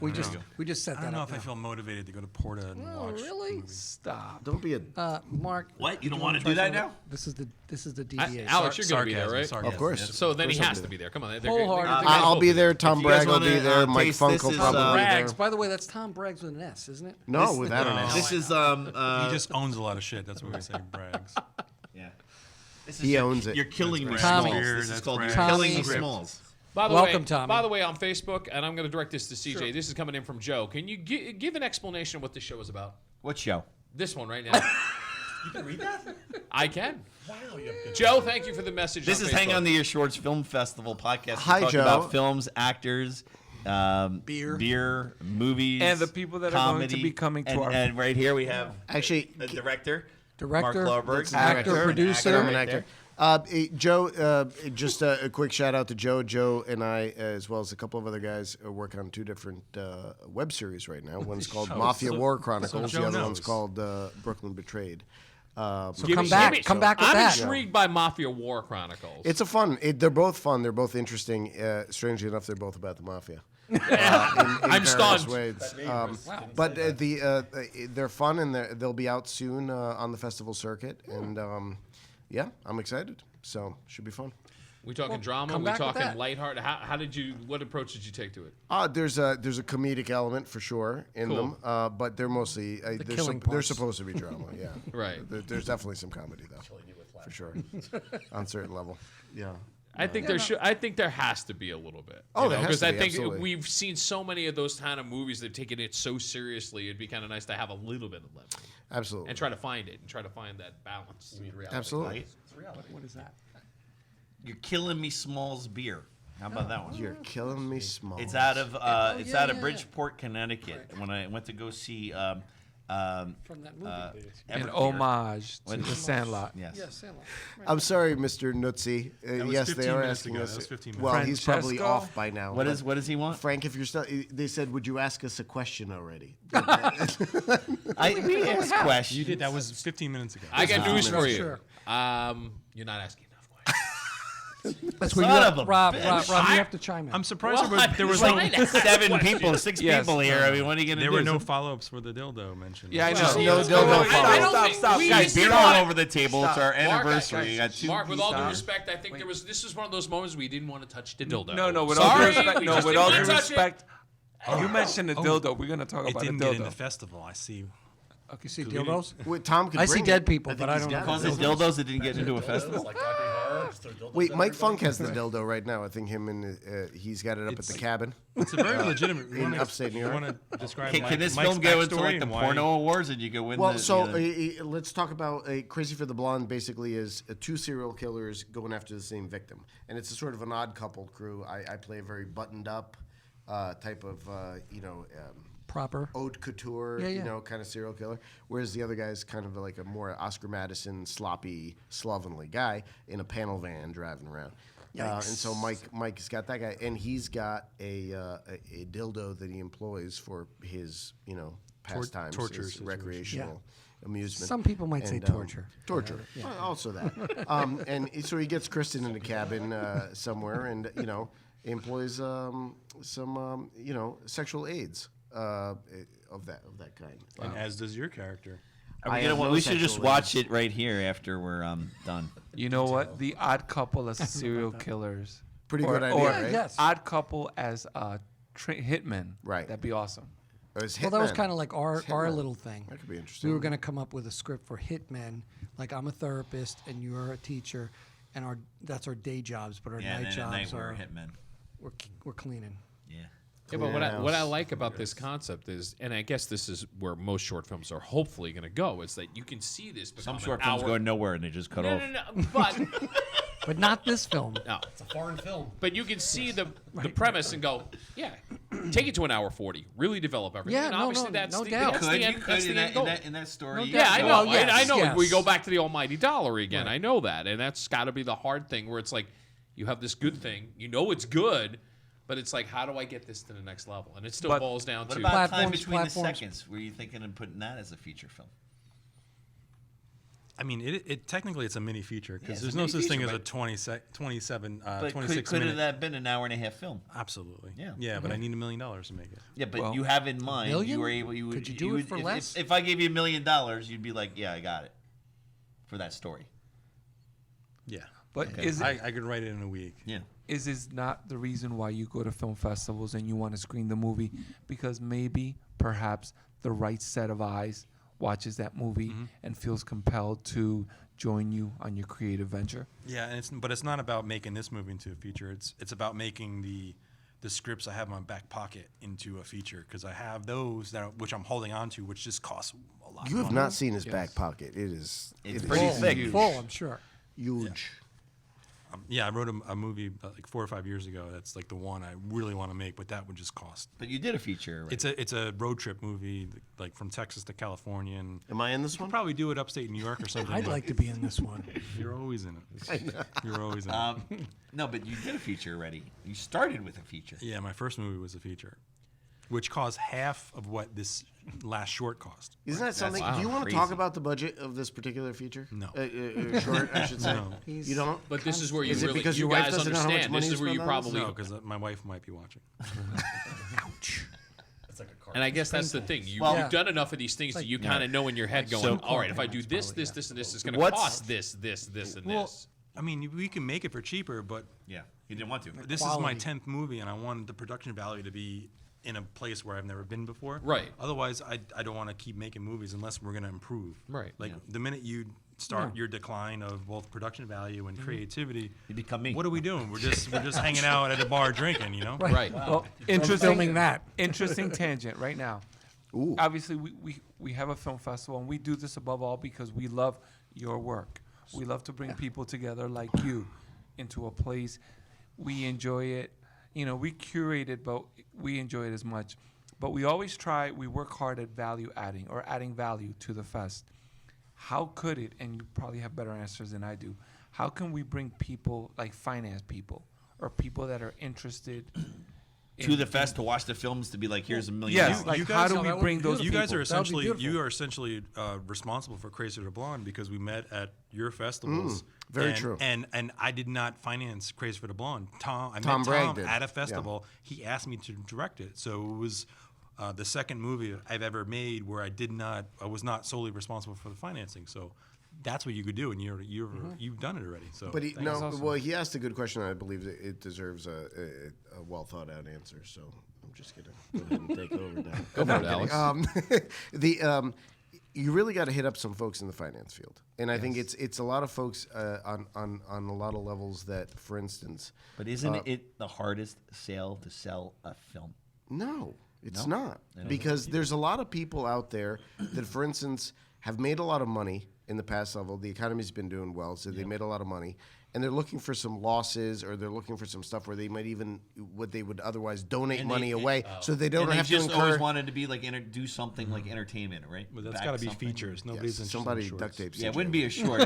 We just set I that don't know up. if I feel motivated to go to Porta and Oh, watch. really? Stop. Don't be a. Mark. What? You don't wanna want to do try that some of now? it? This is the DVA. Alex, you're going to be there, right? Sarcasm. Of course. So then he Of course has I'll to be be there. Come on, Wholehearted. I'll be there. Tom If you guys Bragg will be wanna, there. Mike taste Funk this will is, probably be Braggs. there. By the way, that's Tom Braggs with an S, isn't it? No, without an S. This is He just owns a lot of shit. That's what we say, brags. yeah. This He owns it. You're killing me, Tommy. Smalls. Beer, This is that's called You're brand. killing me, Tommy. Smalls. By the Welcome, way, Tommy. By the way, on Facebook, and I'm going to direct this to CJ. This is coming in from Joe. Can you give an explanation of what this show is about? What show? This one right now. You can read that? I can. Wow, you have good. Joe, thank you for the message. This on is Hang Facebook. On to Your Shorts Film Festival podcast. Hi, we talk Joe. about films, actors, Beer. movies, And the people that are going to comedy. be coming to and, our- And right here we have Actually, the director, Director, Mark Clauberg, actor, producer. I'm an right actor. there. Joe, just a quick shout out to Joe. Joe and I, as well as a couple of other guys, work on two different web series right now. One's called Mafia War Chronicles. Joe The other knows. one's called Brooklyn Betrayed. So Give come me- back. give me- Come back with I'm that. intrigued by Mafia War Chronicles. It's a fun. They're both fun. They're both interesting. Strangely enough, they're both about the mafia. In I'm various stunned. ways. But they're fun, and they'll be out soon on the festival circuit. And yeah, I'm excited. So should be fun. We talking drama? come We back with talking that. lighthearted? How did you? What approach did you take to it? There's a comedic element for sure in Cool. them, but they're mostly killing they're parts. supposed to be drama. Yeah, Right. There's definitely some comedy though, for sure, on a certain level. Yeah. I think there should. I think there has to be a little bit. Oh, there has because to I be, think absolutely. we've seen so many of those kind of movies that taken it so seriously. It'd be kind of nice to have a little bit of levity Absolutely. and try to find it and try to find that balance. Absolutely. What is that? You're killing me, Smalls beer. How about that one? You're killing me small. It's out of yeah. Bridgeport, Connecticut. When I went to go see From that movie. An Everclear. homage to What the is- Sandlot. Yes. Yeah, Sandlot. I'm sorry, Mr. Nutzi. was Yes, 15 they are minutes asking ago. us. That was 15 minutes Well, he's probably Francesco? off by now. What but does he want? Frank? If you're still, they said, would you ask us a question already? We asked questions. You did. That was 15 minutes ago. I got news for you. Sure. You're not asking enough questions. That's where Son you of a Rob, bitch. you have to chime in. I'm surprised Well, there was I- no, Seven people, six Yes. people here. I mean, what are you gonna there do? were no follow-ups for the dildo mentioned. Yeah, I know. Just no I dildo don't follow-up. think we Guys, used beer to- all over the table. It's Stop. our Mark, anniversary. You got two. Mark, with all due Stop. respect, I think this is one of those moments we didn't want to touch the dildo. No, with all Sorry, due respect. we No, just with didn't all wanna due touch it. respect. You mentioned the dildo. We're gonna talk It about the didn't get in the dildo. festival. I see. You see dildos? Wait, Tom could I see bring dead it. people, think but I he's don't know. got Calls it. it dildos that didn't get into a Dildos, festival. like Rocky Horror, just throw dildos Wait, at Mike everybody. Funk has the dildo right now. I think him and he's got it up at the cabin. It's a very legitimate. in upstate New York. You want to describe Can this Mike's film go into backstory like the and why- porno awards and you can win? Well, the, so the- let's talk about Crazy for the Blonde. Basically, is two serial killers going after the same victim, and it's a sort of an odd coupled crew. I play a very buttoned up type of Proper. haute couture, Yeah. kind of serial killer. Whereas the other guy's kind of like a more Oscar Madison, sloppy, slovenly guy in a panel van driving around. And so Mike's got that guy, and he's got a dildo that he employs for his, pastimes, torture his situation. recreational amusement. Some people might say torture. Torture. Well, also that. And so he gets Kristen in the cabin somewhere, and employs some sexual aids of that kind. And as does your character. I have no we should just sexual watch urges. it right here after we're done. You know what? The Odd Couple as serial killers. Pretty good idea, or right? Yes. Odd Couple as hitmen. Right. That'd be awesome. Well, that was Hitman. kind of like our Hitman. little thing. That could be interesting. We were going to come up with a script for hitmen. Like I'm a therapist and you're a teacher, and that's our day jobs, but our Yeah, and night then at night jobs we're are hitmen. we're cleaning. Yeah. Yeah, but what I house. like about this concept is, and I guess this is where most short films are hopefully going to go, is that you can see this become Some short an films hour. go nowhere and they just cut off. No, but But not this film. no. It's a foreign film. But you can see the premise and go, yeah, take it to an hour 40, really develop everything. Yeah, and no, obviously no, that's no the, doubt. that's the end, that's the end goal. In that story. No you doubt. Yeah, I go, know. Well, yes, I know. yes. We go back to the almighty dollar again. I know that, and that's got to be the hard thing where it's like you have this good thing, you know it's good, but it's like how do I get this to the next level? And it still But boils down What to about time Platforms, between platforms. the seconds? Were you thinking of putting that as a feature film? I mean, it technically it's a mini feature because it's there's a no mini such thing feature, as a but- 26 could minute. that been an hour and a half film? Absolutely. Yeah. Yeah, but I need $1 million to make it. Yeah, but Well, you have in mind million? you were able. You would, Could you do it would, for if, less? If I gave you $1 million, you'd be like, yeah, I got it for that story. Yeah. But Okay. is I could write it in a week. Yeah. is this not the reason why you go to film festivals and you want to screen the movie? Because maybe, perhaps, the right set of eyes watches that movie and feels compelled to join you on your creative venture. Yeah, and but it's not about making this movie into a feature. It's about making the scripts I have in my back pocket into a feature because I have those which I'm holding on to, which just cost a lot. You of have money. not seen his back pocket. It is pretty Full, thick. full, I'm sure. huge. Yeah, I wrote a movie like 4 or 5 years ago. That's like the one I really want to make, but that would just cost. But you did a feature. Already. It's a road trip movie, like from Texas to California, and Am I in this we'll one? probably do it upstate New York or something. I'd but like to be in this one. You're always in it. You're always in it. No, but you did a feature already. You started with a feature. Yeah, my first movie was a feature, which cost half of what this last short cost. Isn't that something? wow, Do you want to crazy. talk about the budget of this particular feature? No. Short, I should say. No. You don't? But this is where you Is it really, because you your wife guys doesn't know how much understand. money This you is where you spend on this? probably, No, because my wife might be watching. It's like a car. and I guess that's the thing. You've Yeah. done enough of these things that you kind of know in your head going, all right, if I do this, this, this, and this, it's going to What's- cost this, this, this, and this. I mean, we can make it for cheaper, but Yeah, you didn't want to. this is my Quality. 10th movie, and I wanted the production value to be in a place where I've never been before. Right. Otherwise, I don't want to keep making movies unless we're going to improve. Right. Like the minute you start your decline of both production value and creativity, You become me. what are we doing? We're just hanging out at a bar drinking, you know? Right. Well, interesting. filming that. Interesting tangent right now. Ooh. Obviously, we have a film festival, and we do this above all because we love your work. We love to bring people together like you into a place. We enjoy it. You know, we curate it, but we enjoy it as much. But we always we work hard at value adding or adding value to the fest. How could it, and you probably have better answers than I do, how can we bring people like finance people or people that are interested To the fest to watch the films to be like, here's $1 million. Yes, like you how guys- do No, we that would bring be those You people? guys are That would be essentially responsible for Crazy to Blonde because we met at your festivals. very and, true. And I did not finance Crazy for the Blonde. I met Tom Bragg Tom did. at a festival. He asked me to direct it, so it was the second movie I've ever made where I was not solely responsible for the financing. So that's what you could do, and you've done it already. So But he, thanks. no, well, he asked a good question, and I believe that it deserves a well thought out answer. So I'm just gonna go ahead and take over now. Go for it, Alex. You really got to hit up some folks in the finance field, and I think it's a lot of folks on a lot of levels that, for instance, But isn't it the hardest sale to sell a film? no, it's not, because there's a lot of people out there that, for instance, have made a lot of money in the past level. The economy's been doing well, so they made a lot of money, and they're looking for some losses, or they're looking for some stuff where they might even what they would otherwise donate And money they- away, so they don't And they have to just always incur. wanted to be like do something like entertainment, right? But that's Back got to be something. features. Nobody's interested Somebody in shorts. duct tapes. Yeah, it wouldn't be a short.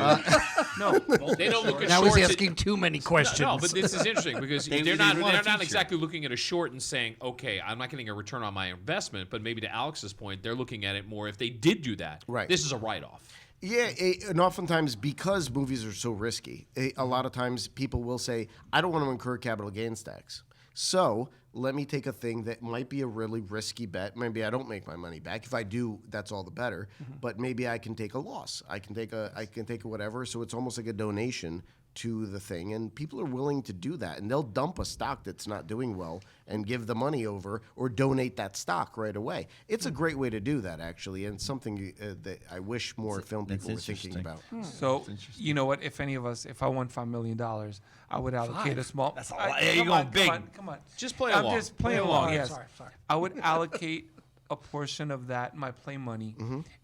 No, They don't look at Now shorts. he's asking too many questions. No, but this is interesting because They they're not want a feature. exactly looking at a short and saying, okay, I'm not getting a return on my investment. But maybe to Alex's point, they're looking at it more. If they did do that, Right. this is a write-off. Yeah, and oftentimes because movies are so risky, a lot of times people will say, "I don't want to incur capital gains tax." So let me take a thing that might be a really risky bet. Maybe I don't make my money back. If I do, that's all the better. But maybe I can take a loss. I can take a whatever. So it's almost like a donation to the thing, and people are willing to do that, and they'll dump a stock that's not doing well and give the money over or donate that stock right away. It's a great way to do that, actually, and something that I wish more film people were thinking about. So you know what? If I won $5 million, I would allocate a small. That's a lot. Yeah, you're going big. Come on. Just play I'm along. just playing along. Yes. Sorry. I would allocate a portion of that, my play money,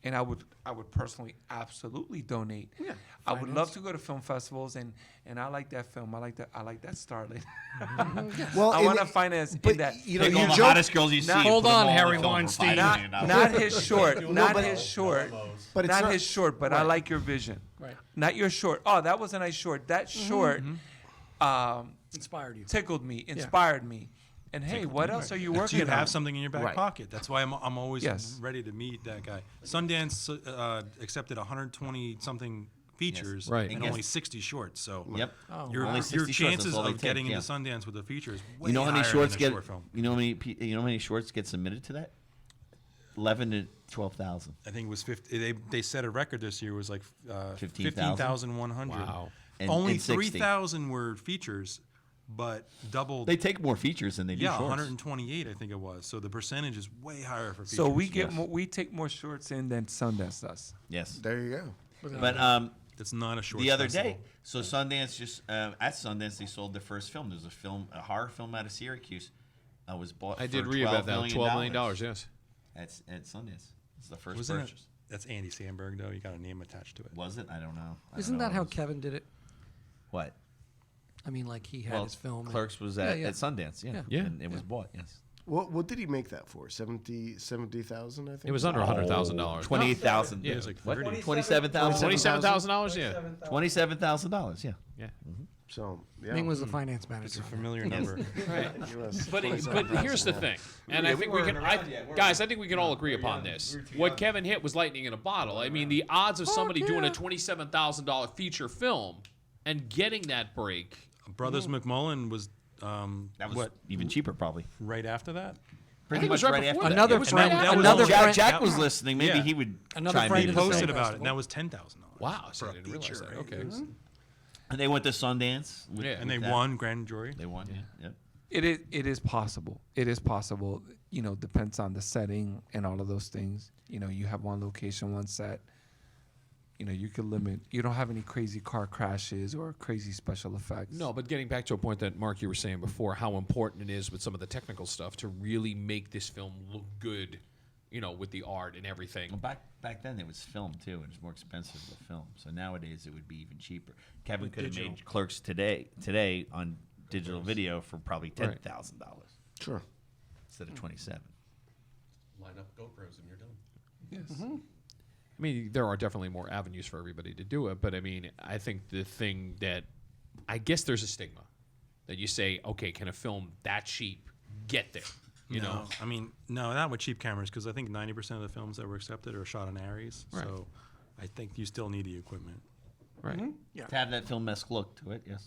and I would personally absolutely donate. Yeah, I would love to go to film festivals, and I like that film. I like that Starlet. Well, I want to finance in that. You know, Take you all the joke, hottest girls you see. and Hold put them on, all in Harry the film for Weinstein. $5 million. not his short, not but- his short, but it's not not- his short. But I like your vision. Right. Not your short. Oh, that was a nice short. That short Inspired you. tickled me, inspired me. And hey, what else are you So working you on? have something in your back Right. pocket. That's why I'm always Yes. ready to meet that guy. Sundance accepted 120 something features Right. and And only guess- 60 shorts. So Yep. your Only 60 shorts, chances that's all they of take, getting yeah. into Sundance with a feature is way You know how many higher shorts than a get? short film. You know how many shorts get submitted to that? 11 to 12,000. I think it was 50. They set a record this year. It was like 15,000? 15,100. Wow. Only And 60. 3,000 were features, but doubled. They take more features than they do yeah, shorts. 128 I think it was. So the percentage is way higher for features. So we get Yes. more, we take more shorts in than Sundance does. Yes. There you go. But It's not a short. the other day, so Sundance just at Sundance they sold their first film. There was a horror film out of Syracuse. Was bought. I did for read about $12 that. million. $12 million, yes. At Sundance. It's the first Wasn't purchase. it? That's Andy Samberg though. You got a name attached to it. Was it? I don't know. I don't Isn't know that what how it was. Kevin did it? What? I mean, like he had Well, his film. and- Clerks was Yeah, at, yeah. at Sundance. Yeah. Yeah. And it was bought. Yes. What did he make that for? 70,000, I think. It was under $100,000. 28,000. Yeah. It was like What? 30. $27,000. $27,000, yeah. $27,000. Yeah. Yeah. So yeah. Ming was the finance It's manager. a familiar number. But here's the thing, and I think we can, guys. I think we can all agree upon this. What Kevin hit was lightning in a bottle. I mean, the odds of somebody doing a $27,000 feature film and getting that break. Brothers McMullen was That was what even cheaper, probably. right after that. Pretty it was much right right before after that. that. Another It was friend. right after Another Jack, friend. Jack was listening. Maybe Yeah. he would Another chime friend in. of He the posted same about it, festival. and that was $10,000. Wow, so for I a didn't realize feature, that. right? Okay. It was- And they went to Sundance. With, Yeah. and they with that. won grand jury. They won. Yeah. Yep. It is possible. It is possible. You know, depends on the setting and all of those things. You know, you have one location, one set. You know, you could limit. You don't have any crazy car crashes or crazy special effects. No, but getting back to a point that Mark you were saying before, how important it is with some of the technical stuff to really make this film look good. You know, with the art and everything. Well, back then it was film too. It was more expensive to film. So nowadays it would be even cheaper. Kevin could have made Clerks today on digital video for probably $10,000 Sure. instead of 27. Line up GoPros and you're done. Yes. I mean, there are definitely more avenues for everybody to do it, but I mean, I think the thing that I guess there's a stigma that you say, okay, can a film that cheap get there? You know, I mean, no, not with cheap cameras, because I think 90% of the films that were accepted are shot on Aries. Right. So I think you still need the equipment. right? To have that filmesque look to it, yes.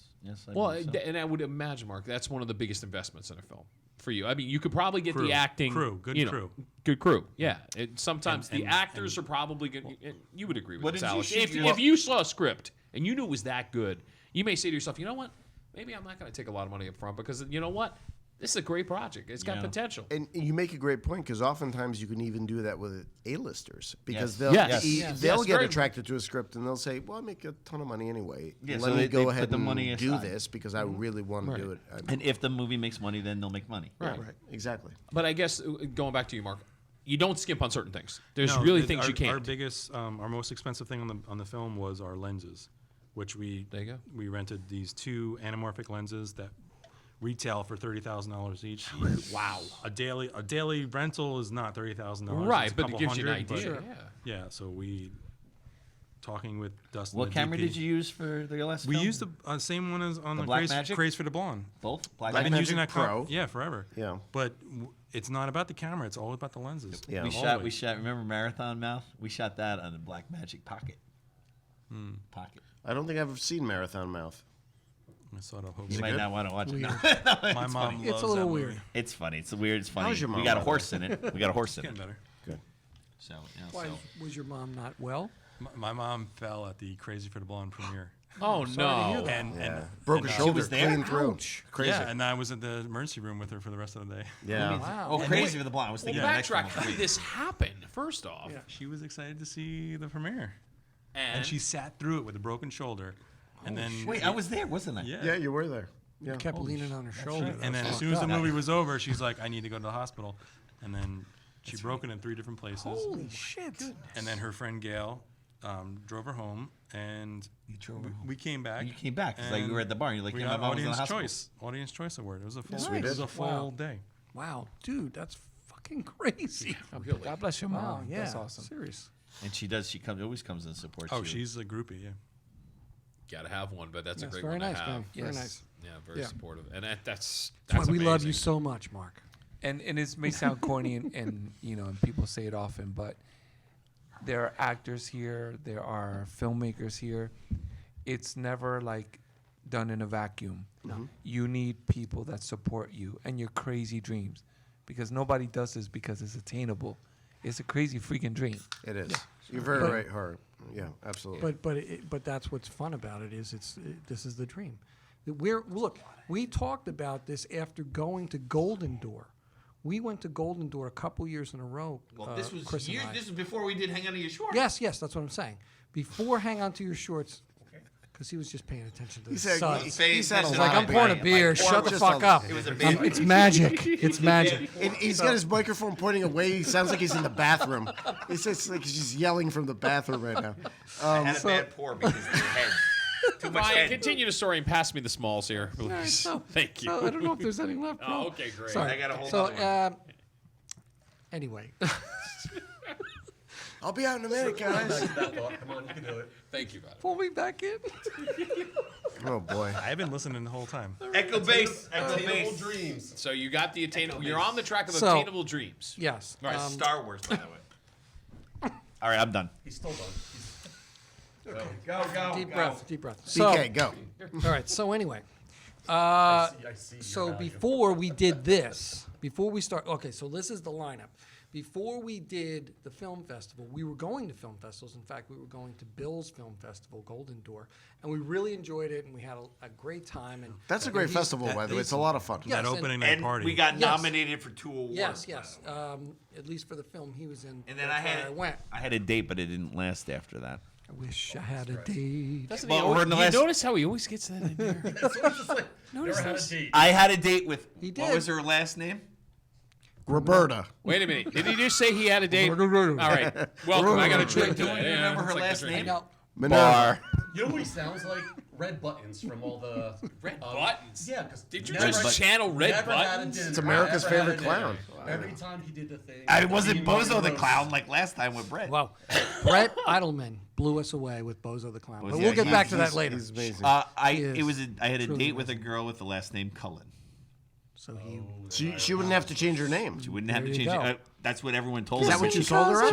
I Well, believe so. and I would imagine, Mark, that's one of the biggest investments in a film for you. I mean, you could probably get Crew. the acting, Good you know, crew. good crew. Yeah, sometimes And- the actors are probably good. And you would agree with What this, did you Alex. shoot If, your- if you saw a script and you knew it was that good, you may say to yourself, you know what? Maybe I'm not going to take a lot of money up front because you know what? This is a great project. It's got Yeah. potential. And you make a great point because oftentimes you can even do that with A-listers because Yes. they'll Yes. they'll Yes, get very- attracted to a script and they'll say, "Well, I make a ton of money anyway. Yeah, Let so me they go put ahead the and money do aside. this because I really want to do it." And if the movie makes money, then they'll make money. Right. Right, exactly. But I guess going back to you, Mark, you don't skimp on certain things. There's No, really the- things our, you can't. Our biggest, our most expensive thing on the film was our lenses, which There you go. we rented these two anamorphic lenses that retail for $30,000 each. Wow. A daily rental is not $30,000. Right, It's a but it couple gives you an hundred, but- idea. Yeah. Yeah, so we talking with Dustin. What the camera DP. did you use for the last We film? used the same one as on The the Blackmagic? Craze, Craze for the Blonde. Both? Black I've been using that Magic car, Pro. yeah, forever. Yeah. But it's not about the camera; it's all about the lenses. Yeah. We Always. shot. Remember Marathon Mouth? We shot that on the Blackmagic Pocket. Pocket. I don't think I've seen Marathon Mouth. I sort of hope You might not want to watch it. No, Weird. my mom It's loves a little that movie. weird. it's funny. It's weird. It's funny. How's your mom, We got a by the horse in it. We got a horse in Getting it. better. So, yeah, Why so. was your mom not well? My mom fell at the Crazy for the Blonde premiere. Oh Sorry to hear no. that. And Broke a and, shoulder was there? clean through. Ouch. Crazy. Yeah, and I was at the emergency room with her for the rest of the day. Yeah. Wow. Oh, crazy for the blonde. I was Well, thinking of the next backtrack. one. How did this happen? First off, Yeah. She was excited to see the premiere, and and she sat through it with a broken shoulder, and then Wait, I was there, wasn't I? yeah. Yeah, you were there. Yeah. Kept leaning on her shoulder. And then as soon as the movie was over, she's like, "I need to go to the hospital," and then she broke it in 3 different places. Holy shit. And then her friend Gail drove her home, and we came back. You came back. It's like you and were at the bar. You're like, we yeah, my got mom was in the audience hospital. audience choice award. It was a full, Yes, we it was did. a full Wow. day. Wow. Dude, that's fucking crazy. God bless your Wow, mom. yeah. That's awesome. Serious. And she always comes and supports Oh, you. she's a groupie. Yeah. gotta have one, but that's That's a great very one nice, to have. man. Very Yes. nice. Yeah, very Yeah. supportive, and that's That's why we love amazing. you so much, Mark. And it may sound corny, and you know, and people say it often, but there are actors here, there are filmmakers here. It's never like done in a vacuum. You need people that support you and your crazy dreams, because nobody does this because it's attainable. It's a crazy freaking dream. It is. You're very But- right, Hart. Yeah, absolutely. But that's what's fun about it is this is the dream. We talked about this after going to Golden Door. We went to Golden Door a couple years in a row. Chris and I. This was before we did Hang On to Your Short. Yes, that's what I'm saying. Before Hang On to Your Shorts, because he was just paying attention to the said- suds. He's had a He's lot like, I'm of pouring a beer. beer. Shut the just fuck a- up. It was a big. It's magic. It's magic. And he's got his microphone pointing away. He sounds like he's in the bathroom. He says like he's just yelling from the bathroom right now. I had a bad pour because of your head. Too much Ryan, head. continue the story and pass me the smalls here, please. So- Thank you. so I don't know if there's any left. bro. Oh, okay, great. Sorry. I got a whole So, other one. anyway, I'll be out in a minute, guys. That thought. Come on, you can do it. Thank you, buddy. pull me back in. Oh boy. I've been listening the whole time. Echo bass. Echo Attainable bass. dreams. So you got the attainable. You're on the track of So- attainable dreams. Yes. All right, Star Wars, by the way. All right, I'm done. He's still done. Go. Deep breath. Deep breath. So, BK, go. all right. So anyway, I see your so value. before we did this, before we start, okay, so this is the lineup. Before we did the film festival, we were going to film festivals. In fact, we were going to Bill's Film Festival, Golden Door, and we really enjoyed it, and we had a great time. And That's a great festival, by the way. It's a lot of fun. Yeah. That Yes, opening night And party. we got Yes. nominated for 2 awards. yes, by yes, the way. at least for the film he was in. And then that's why I went. I had a date, but it didn't last after that. I wish I had a date. Doesn't Well, he always, we're in the you last- notice how he always gets that in there? Never had a date. I had a date with. He What did. was her last name? Roberta. Wait a minute. Did he just say he had a date? All right. Welcome. I got a drink Don't today. you Yeah, remember her it's like last the name? drink. Now, Minerva. You know what he sounds like? Red Buttons from all the Red Buttons? Yeah, because Did you just channel Red Buttons? It's America's favorite clown. Every time he did the thing. I wasn't he Bozo the roast. Clown like last time with Brett. wow, Brett Eidelman blew us away with Bozo the Clown. But Yeah, we'll get back to He's- that later. He's amazing. I He is had a truly date with a girl with the last name Cullen. So he. She wouldn't have to change her name. She wouldn't have There to you change go. it. That's what everyone told Is us. that what you told her?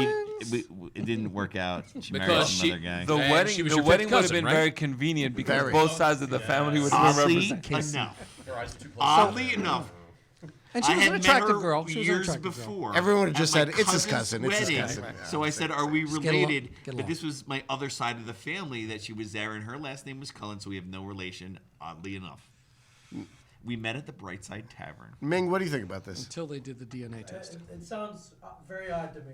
It didn't work out. She married Because some she- other guy. The And wedding, she was the your wedding fifth would have cousin, been right? very convenient because Very. both sides of the family would have been Oddly represented. enough. Their eyes are too close. Oddly enough. And she I was had an attractive met her girl. She was an years attractive girl. before. Everyone would have at just my said, "It's his cousin's cousin, it's his wedding." cousin. So I said, "Are we Just get along, related?" get But along. this was my other side of the family that she was there, and her last name was Cullen, so we have no relation. Oddly enough, we met at the Brightside Tavern. Ming, what do you think about this? Until they did the DNA test. It sounds very odd to me.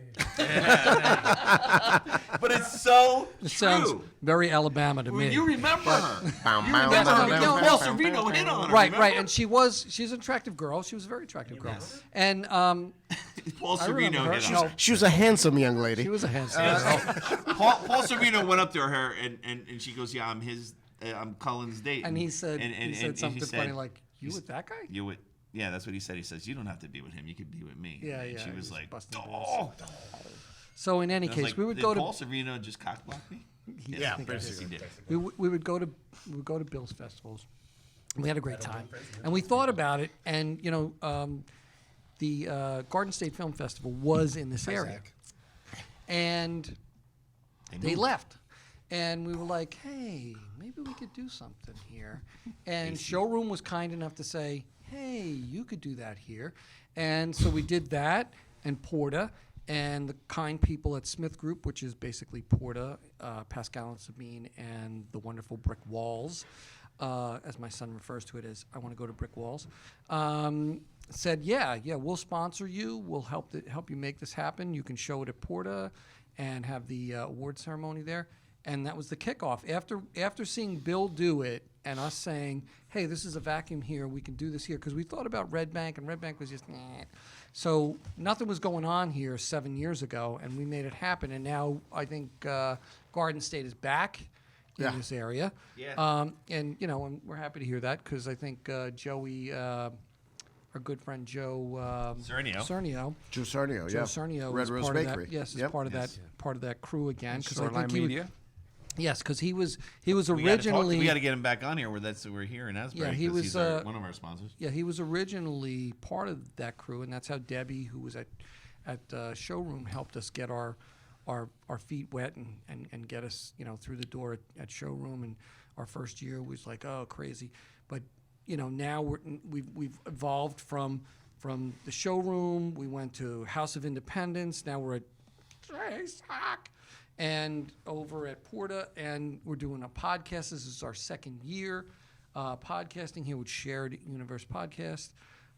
But it's so It true. sounds very Alabama to Well, me. you remember her. Bow, You bow, remember bow, her. bow, Paul bow, Sorvino bow, hit bow. on her. Right, remember? right, and she's an attractive girl. She was a very attractive girl, and Paul I remember Sorvino her. hit She on was- her. She was a handsome young lady. she was a handsome girl. Paul Sorvino went up to her and she goes, "Yeah, I'm Cullen's date." And he said and something he funny said, like, "You with that guy?" "You would." Yeah, that's what he said. He says, "You don't have to be with him. You could be with me." Yeah, And yeah, she he was was like, busting "Oh." So in any I was case, like, we would did go to Paul Sorvino just cockblock me? Yeah, I think I Yes, basically. he did. we would go to Bill's festivals. We had a great time, and we thought about it. And you know, the Garden State Film Festival was in this area, and they left. And we were like, hey, maybe we could do something here. And Showroom was kind enough to say, hey, you could do that here. And so we did that, and Porta, and the kind people at Smith Group, which is basically Porta, Pascal and Sabine, and the wonderful Brick Walls, as my son refers to it as, I want to go to Brick Walls, said, yeah, we'll sponsor you. We'll help you make this happen. You can show it at Porta and have the award ceremony there. And that was the kickoff. After seeing Bill do it and us saying, hey, this is a vacuum here, we can do this here, because we thought about Red Bank, and Red Bank was just, nah. So nothing was going on here 7 years ago, and we made it happen. And now I think Garden State is back in this area. Yeah. And, and we're happy to hear that, because I think Joey, our good friend Joe Cernio. Joe Sarnio, Joe Sarnio Red is Rose part Bakery. of that. Yes, is Yep. part of that crew again. Because I Shoreline think he Media. Yes, because he was We originally. got to get him back on here. We're here in Asbury. Yeah, he 'cause was, he's one of our sponsors. Yeah, he was originally part of that crew, and that's how Debbie, who was at Showroom, helped us get our feet wet and get us through the door at Showroom. And our first year was like, oh, crazy. But now we've evolved from the Showroom. We went to House of Independence. Now we're at Sock. And over at Porta, and we're doing a podcast. This is our second year podcasting here with Shared Universe Podcast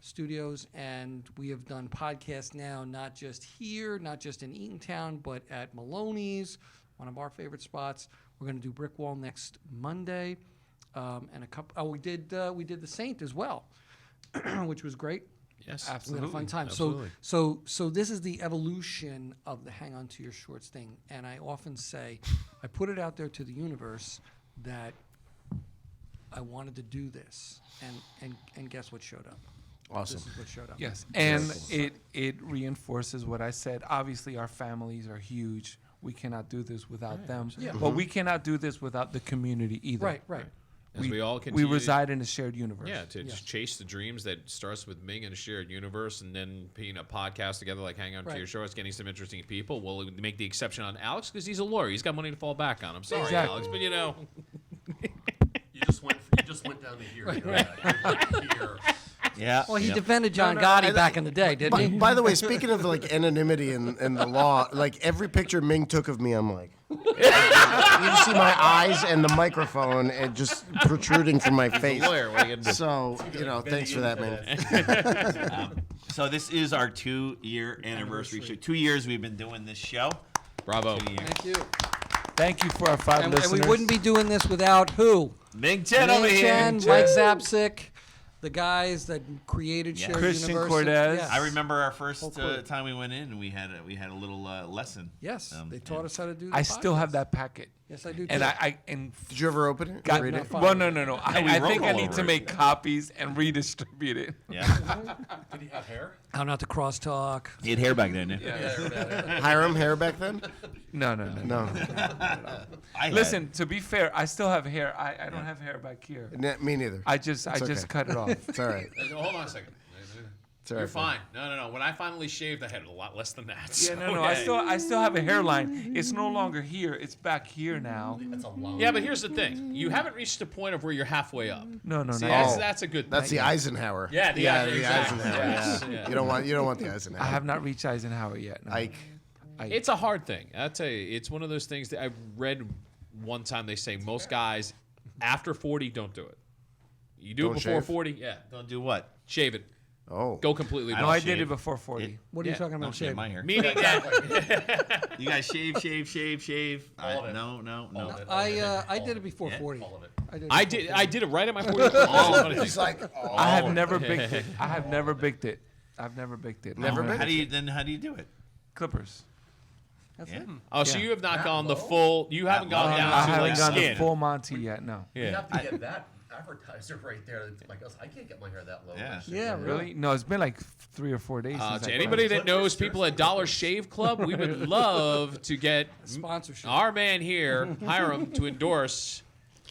Studios, and we have done podcasts now, not just here, not just in Eatontown, but at Maloney's, one of our favorite spots. We're going to do Brick Wall next Monday, and a couple. Oh, we did the Saint as well, which was great. Yes, We had a fun time. Absolutely. So this is the evolution of the hang on to your shorts thing. And I often say, I put it out there to the universe that I wanted to do this. And guess what showed up? Awesome. This is what showed up. Yes, and it reinforces what I said. Obviously, our families are huge. We cannot do this without them. Yeah. But we cannot do this without the community either. Right. As we all continue. We reside in a shared universe. Yeah, to just chase the dreams that starts with Ming and a shared universe, and then being a podcast together, like Hang On to Right. Your Shorts, getting some interesting people. We'll make the exception on Alex because he's a lawyer. He's got money to fall back on. I'm sorry, Exactly. Alex, but You just went down to here. Here. Yeah. Well, he yeah. defended John Gotti back in the day, didn't he? By the way, speaking of like anonymity and the law, like every picture Ming took of me, I'm like, you just see my eyes and the microphone and just protruding from my face. lawyer, what are you gonna do? So thanks for that, man. So this is our 2-year anniversary show. 2 years we've been doing this show. Bravo. 2 years. Thank you. Thank you for our 5 And listeners. we wouldn't be doing this without who? Ming Chen over Ming here. Chen, Mike Zapsik, the guys that created Yeah. Shared Christian Universe. Cortez. Yes. I remember our first Whole crew. time we went in, and we had a little lesson. Yes, they taught us how to do the I still podcast. have that packet. Yes, I do, And too. I Did you ever open it? got Read not it? fun. well, no. I wrote think I all need over to it. make copies and redistribute it. Yeah. Did he have hair? How not to crosstalk. He had hair back then. Yeah. Hiram hair back then? No. No. I had. Listen, to be fair, I still have hair. I don't have hair back here. Me neither. I just okay. cut it off. It's all right. Hold on a second. It's all You're right. fine. No. When I finally shaved, I had a lot less than that. Yeah, so, no. I still have a hairline. It's no longer here. It's back here now. That's a long. Yeah, but here's the thing. You haven't reached the point of where you're halfway up. No, See, not that's yet. a good That's thing. the Eisenhower. Yeah, the Eisenhower. Yes, Yeah. yeah. You don't want the Eisenhower. I have not reached Eisenhower yet. No. Ike. It's a hard thing. I'll tell you, it's one of those things that I've read one time. They say most guys after 40 don't do it. You do Don't it before shave? 40, yeah. Don't do what? Shave it. Oh. Go completely. I No, don't I bald. did shave. it before 40. What are you Yeah, talking Don't about shave shaving? my hair. Meaning that You guys shave. All of it. No. All of it. I did it before Yeah. 40. All of it. I did it right at my 40th. He's like, I have never baked it. I have never baked it. I've never baked it. Never baked How do you do it? Clippers. Yeah. Oh, so Yeah. you have not gone the full. You haven't low? gone I down to haven't like gone skin. the full Monty yet. No. You Yeah. have to get that advertiser right there. Like us, I can't get my hair that low. Yeah. Yeah, Really? No, it's been like 3 or 4 days. since To I anybody cut it. that knows people at Dollar Shave Club, we would love to get Sponsorship. our man here, Hiram, to endorse.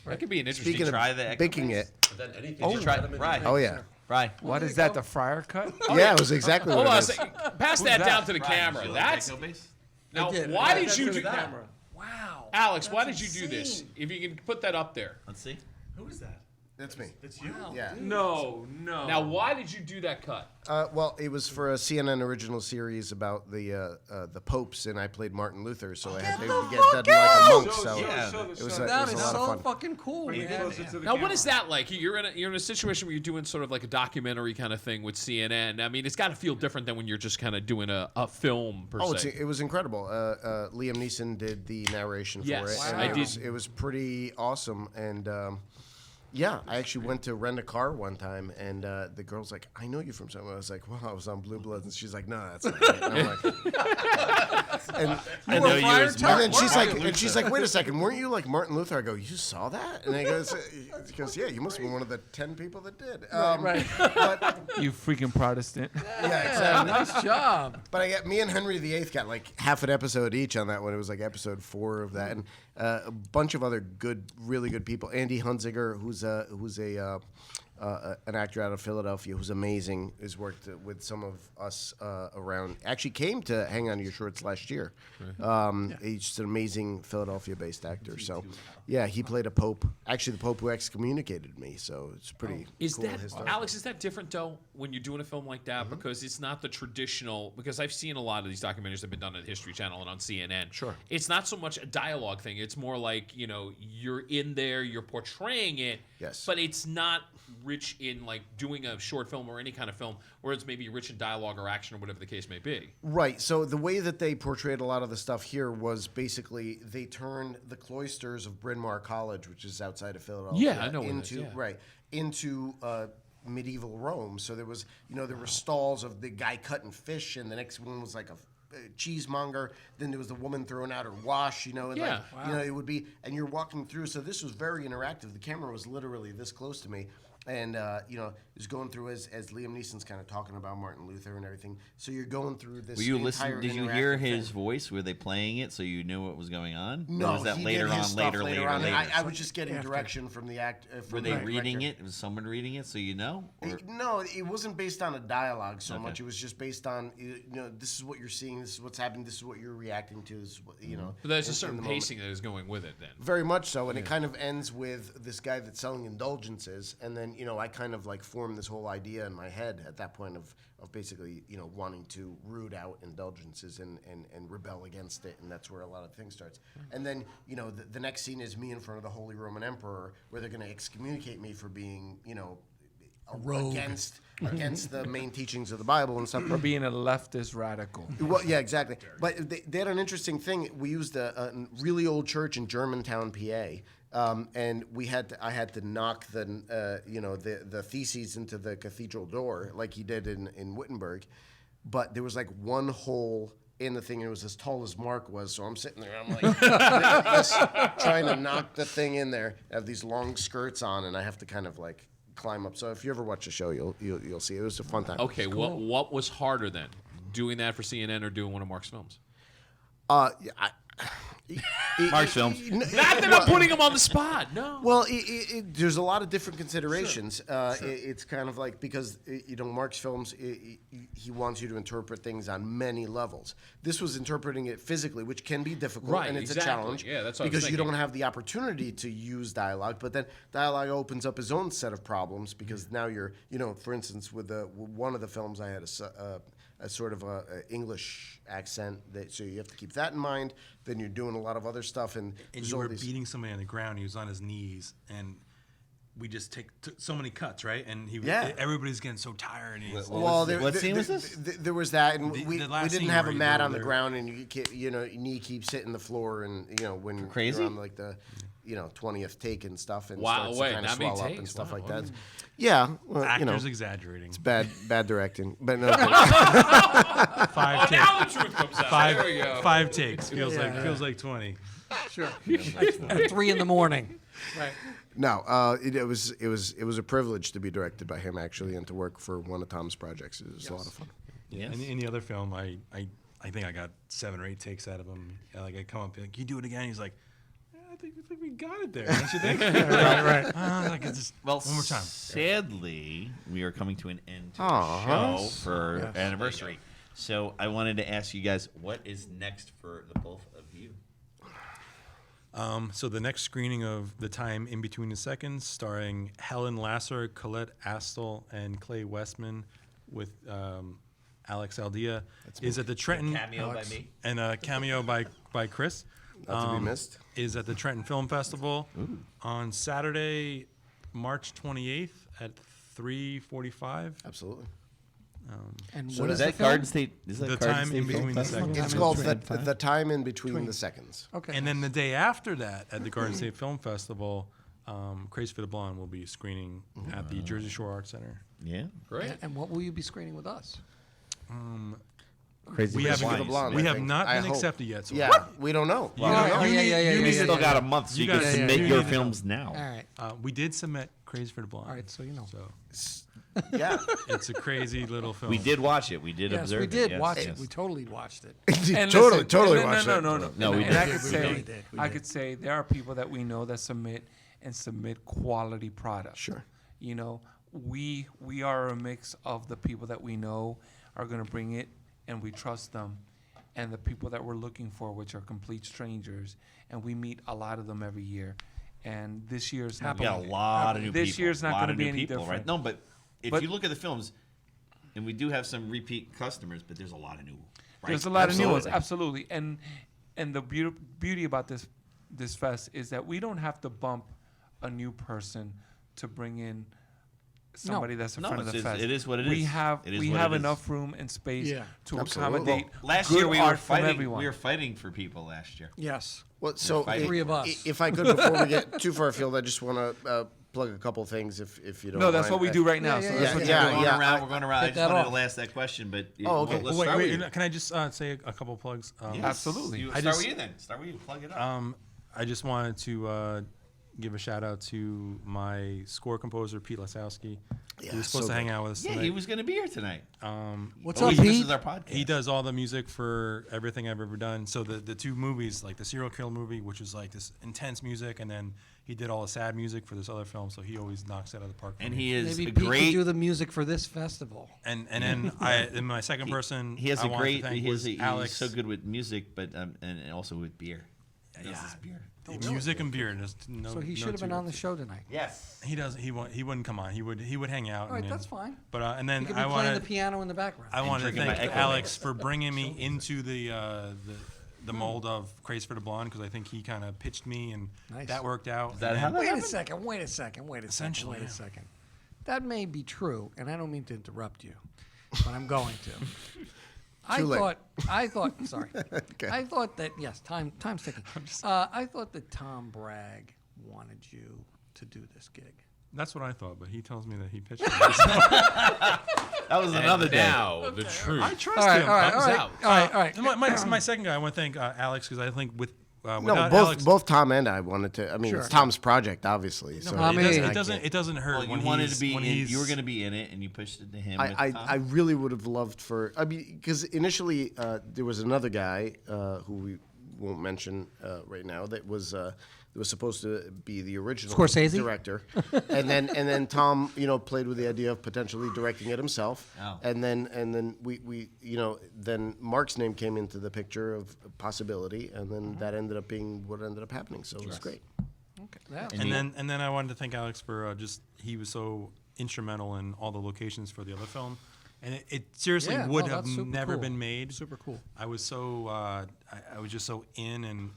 That could be an interesting. speaking try of the baking it. But then anything. you try right. Oh yeah. Right. What is that? The fryer cut? Yeah, it was exactly Hold what on a it is. second. Pass Who's that that? down to the camera. That's now. Why did you do? Wow. Alex, why did you do this? If you can put that up there. Let's see. Who is that? That's me. That's you? Yeah. No. Now, why did you do that cut? Well, it was for a CNN original series about the popes, and I played Martin Luther, so I had to get that like a monk. So it was a That is lot of so fun. fucking cool, man. Now, what is that like? You're in a situation where you're doing sort of like a documentary kind of thing with CNN. I mean, it's got to feel different than when you're just kind of doing a film per se. It was incredible. Liam Neeson did the narration Yes, for it. wow. And I did. It was pretty awesome, and yeah, I actually went to rent a car one time, and the girl's like, "I know you from somewhere." I was like, "Well, I was on Blue Bloods," and she's like, "No, that's not right." And I'm like, I know you as and Martin. then she's like, "Wait a second, weren't you like Martin Luther?" I go, "You saw that?" And he goes, "Yeah, you must have been one of the 10 people that did." Right. But You freaking Protestant. yeah, exactly. Nice job. But me and Henry VIII got like half an episode each on that one. It was like episode 4 of that, and a bunch of other really good people. Andy Hunziger, who's an actor out of Philadelphia, who's amazing. Has worked with some of us around. Actually, came to Hang On to Your Shorts last year. He's just an amazing Philadelphia-based actor. So, yeah, he played a pope. Actually, the pope who excommunicated me. So it's pretty. Is cool that history. Alex? Is that different though when you're doing a film like that because it's not the traditional? Because I've seen a lot of these documentaries that have been done on the History Channel and on CNN. Sure. It's not so much a dialogue thing. It's more like you're in there, you're portraying it. Yes. But it's not rich in like doing a short film or any kind of film where it's maybe rich in dialogue or action or whatever the case may be. Right. So the way that they portrayed a lot of the stuff here was basically they turned the cloisters of Bryn Mawr College, which is outside of Philadelphia, Yeah, I know where that is, yeah. into medieval Rome. So there was, there were stalls of the guy cutting fish, and the next one was like a cheesemonger. Then there was the woman throwing out her wash, and Yeah. it would be, and you're walking through. So this was very interactive. The camera was literally this close to me. And it was going through as Liam Neeson's kind of talking about Martin Luther and everything. So you're going through this. Were you entire listening? Did you hear interactive his thing. voice? Were they playing it so you knew what was going on? No, or was that he later did his on? stuff Later on. I was just getting direction from the act. Were From they the reading director. it? Was someone reading it so you know? Or? No, it wasn't based on a dialogue so Okay. much. It was just based on this is what you're seeing, this is what's happening, this is what you're reacting to, this is what But there's a in certain the moment. pacing that is going with it then. Very much so, and it kind of ends with this guy that's selling indulgences, and then I kind of like formed this whole idea in my head at that point of basically wanting to root out indulgences and rebel against it, and that's where a lot of things starts. And then the next scene is me in front of the Holy Roman Emperor, where they're going to excommunicate me for being a rogue. against the main teachings of the Bible and stuff. For being a leftist radical. Well, yeah, exactly. But they had an interesting thing. We used a really old church in Germantown, PA, and I had to knock the theses into the cathedral door like he did in Wittenberg, but there was like one hole in the thing, and it was as tall as Mark was. So I'm sitting there, I'm like this, trying to knock the thing in there. I have these long skirts on, and I have to kind of like climb up. So if you ever watch the show, you'll see. It was a fun time. Okay, what was harder then? Doing that for CNN or doing one of Mark's films? Mark's films. Not that I'm putting him on the spot. No. Well, there's a lot of different considerations. It's kind of like because Mark's films, he wants you to interpret things on many levels. This was interpreting it physically, which can be difficult, Right, and it's exactly. a challenge. Yeah, that's what I was because you thinking. don't have the opportunity to use dialogue. But then dialogue opens up its own set of problems because now you're, for instance, with one of the films, I had a sort of a English accent, so you have to keep that in mind. Then you're doing a lot of other stuff, and And there's you all were these- beating somebody on the ground. He was on his knees, and we just took so many cuts, right? And everybody's getting so tired. And he's, What scene was this? There was that, and The we last didn't scene have a where you mat go on the there. ground, and your knee keeps hitting the floor, and when crazy? you're on like the 20th take and stuff, and Wow, starts wait, to kind of that many swell up and takes? stuff Wow, like okay. that. Yeah, well, actors exaggerating. it's bad directing, but no. 5 takes. Now the truth comes out. There we go. 5 takes feels like 20. Sure. At 3 in the morning. Right. No, it was a privilege to be directed by him actually, and to work for one of Tom's projects. It was a lot of fun. Yes. In the other film, I think I got 7 or 8 takes out of him. Like I come up, like, you do it again. He's like, I think we got it there. Don't you think? right. Like it's just Well, one more time. sadly, we are coming to an end to Aw. the show for anniversary. So I wanted to ask you guys, what is next for the both of you? So the next screening of The Time in Between the Seconds, starring Helen Lasser, Colette Astle, and Clay Westman, with Alex Aldea, is at the Trenton Cameo by me. and a cameo by Chris. Not to be missed. Is at the Trenton Film Festival on Saturday, March 28th at 3:45. Absolutely. And So what is is that the film? Garden State? Is that The Garden Time State in Film Between the Festival? Seconds. It's in called between. the Time in Between the Seconds. Okay. And then the day after that, at the Garden State Film Festival, Crazy for the Blonde will be screening at the Jersey Shore Arts Center. Yeah. Great. And what will you be screening with us? Crazy We for have the for the Blind. Blonde. we I have think. not I been hope. accepted yet. So Yeah, we don't know. You Oh, know- yeah, you yeah, need- yeah, you yeah, need You to still know. got a month, so You you can guys- submit you your need to know. films now. All right. We did submit Crazy for the Blonde. All right, so you know. So Yeah. it's a crazy little film. We did watch it. We did Yes, observe we did it. Yes, watch yes. it. We totally watched it. And totally, listen, totally no, watched no, it. no, no, No, we and I did. could We say, really did. We I did. could say there are people that we know that submit quality products. Sure. You know, we are a mix of the people that we know are going to bring it, and we trust them, and the people that we're looking for, which are complete strangers, and we meet a lot of them every year. And this year's not We got a lot of new This people. year's not Lot gonna of be new any people, different. Right? No, but if But- you look at the films, and we do have some repeat customers, but there's a lot of new. Right? There's a lot of new ones, Absolutely. absolutely. And the beauty about this fest is that we don't have to bump a new person to bring in somebody that's in No, front of the it's just- fest. it is what it We is. have It is we what have it is. enough room and space Yeah. to Absolutely. accommodate Last good year we were art from fighting. everyone. We were fighting for people last year. Yes. Well, so fighting. Three of us. If I could, before we get too far afield, I just want to plug a couple things, if you don't. no, that's mind. what we do right now. Yeah, so yeah, that's yeah, what yeah, you're We're doing. going around. We're going around. I Hit just that wanted off. to ask that question, but Oh, okay. let's Wait, start with you. can I just say a couple plugs? Yes. Absolutely. You, I start just- with you then. Start with you. Plug it up. I just wanted to give a shout out to my score composer Pete Lasowski. Yeah, He was supposed so to hang good. out with us Yeah, tonight. he was going to be here tonight. What's Oh, up, he Pete? misses our podcast. He does all the music for everything I've ever done. So the two movies, like the serial killer movie, which is like this intense music, and then he did all the sad music for this other film. So he always knocks it out of the park. for And me. he is Maybe a Pete could great. do the music for this festival. and then in my second person, He has I a wanted to great. thank He has was he's Alex. so good with music, but and also with beer. He does his beer. Music and beer. There's no, So he no should have been two- on the show tonight. Yes. He does. He wouldn't come on. He would hang out. All right, and that's fine. But and He then could be I playing want the piano in the background. I want to drinking my thank Echo Alex for bringing me into the mold of Craze for the Blonde, because I think he kind of pitched me, and Nice. that worked out. that And how then- that Wait a happened? second. Wait a second. Wait a second. Essentially, Wait a yeah. second. That may be true, and I don't mean to interrupt you, but I'm going to. Too late. I thought. Sorry. I thought that yes, time's ticking. I thought that Tom Bragg wanted you to do this gig. That's what I thought, but he tells me that he pitched me. That was another day. Now the truth. I trust All right, him. all right, Thumbs all right, out. all right, all right. My second guy, I want to thank Alex, because I think No, without both Alex, both Tom and I wanted to. I mean, Sure. it's Tom's project, obviously. So Tommy. it doesn't hurt Well, when you wanted he's to be. when In, he's you were going to be in it, and you pushed it to him. with I Tom. really would have loved for. I mean, because initially there was another guy who we won't mention right now that was supposed to be the original Scorsese? director, and then Tom played with the idea of potentially directing it himself, Oh. and then we then Mark's name came into the picture of possibility, and then that ended up being what ended up happening. So it was great. Okay. Yeah. And then I wanted to thank Alex for just he was so instrumental in all the locations for the other film, and it seriously Yeah, would no, have that's super never cool. been made. Super cool. I was so I was just so in, and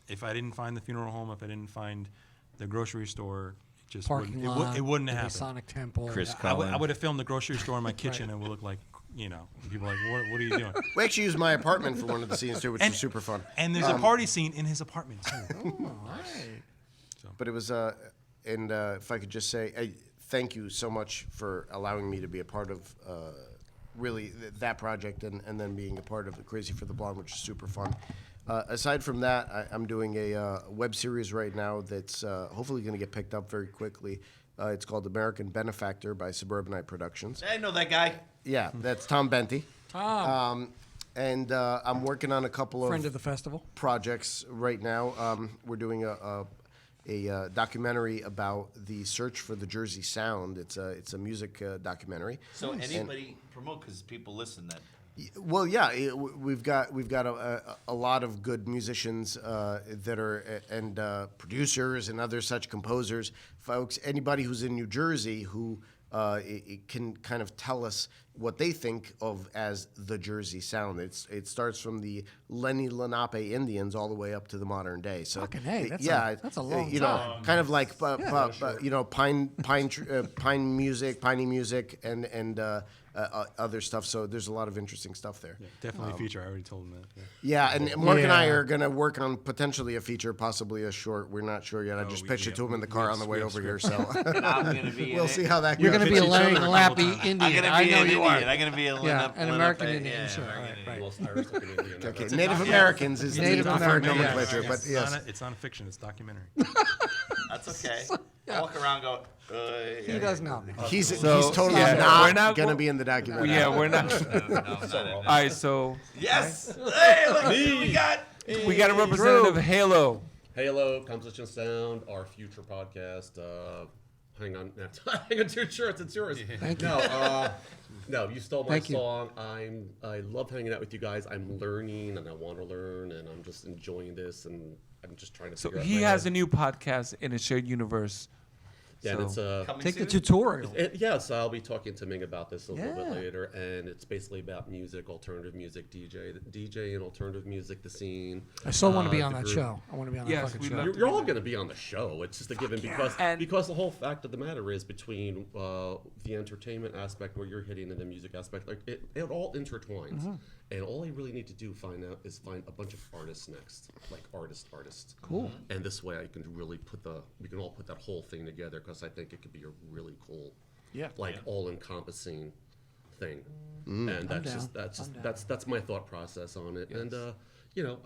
if I didn't find the funeral home, if I didn't find the grocery store, it just Parking wouldn't, lot. it wouldn't the have happened. Masonic Temple. Chris Yeah. I Cullen. would have filmed the grocery store in my kitchen, and it would look like people are like, what are you doing? We actually used my apartment for one of the scenes too, which And- was super fun. And there's a party scene in his apartment too. All right. But it was, and if I could just say, thank you so much for allowing me to be a part of really that project, and then being a part of the Crazy for the Blonde, which is super fun. Aside from that, I'm doing a web series right now that's hopefully going to get picked up very quickly. It's called American Benefactor by Suburbanite Productions. I know that guy. Yeah, that's Tom Benty. Tom, And I'm working on a couple friend of of the festival. projects right now. We're doing a documentary about the search for the Jersey Sound. It's a music documentary. So anybody promote because people listen that. Well, yeah, we've got a lot of good musicians that are and producers and other such composers, folks. Anybody who's in New Jersey who it can kind of tell us what they think of as the Jersey sound. It starts from the Lenni Lenape Indians all the way up to the modern day. So Fucking hey, that's a long know, kind of like pine music, and other stuff. So there's a lot of interesting stuff there. Yeah, definitely a feature. I already told him that. Yeah, and Mark and I are going to work on potentially a feature, possibly a short. We're not sure yet. I just pitched it to him in the car on the way over here. So And I'm gonna be. we'll see how that goes. You're going to be a Larry other Lappy the whole time. Indian. I'm gonna be I know an you are. Indian. I'm gonna be a Yeah, an American Indian, sure. American Right, Indian. Most Irish looking Indian. Okay, Native Americans is Native the preferred American, yes. nomenclature, Yes. but yes. It's not a fiction. It's documentary. That's okay. I walk around go. He does know. He's So, totally yeah, we're not not going to go- be in the documentary. Yeah, we're not. No, not All it. right, so Yes. Hey, look who we got. we got a representative of Halo. Halo, Composition Sound, our future podcast. Hang on, hang on to your shirts. It's yours. Thank you. No, you stole my Thank you. song. I love hanging out with you guys. I'm learning, and I want to learn, and I'm just enjoying this, and I'm just trying to. So figure out he my has a head. new podcast in a shared universe. Yeah, and it's Coming Take the soon? tutorial. yes, I'll be talking to Ming about this a little bit Yeah. later, and it's basically about music, alternative music, DJ and alternative music, the scene. I still want to be on the that group. show. I want to be on that Yes, fucking we'd show. love You're all going to be on the show. It's just a given And- because the whole fact of the matter is between the entertainment aspect where you're hitting and the music aspect, like it all intertwines. And all I really need to do find a bunch of artists next, like artists. Cool. And this way I can really we can all put that whole thing together because I think it could be a really cool, Yeah. like all-encompassing thing. And that's my thought process on it. And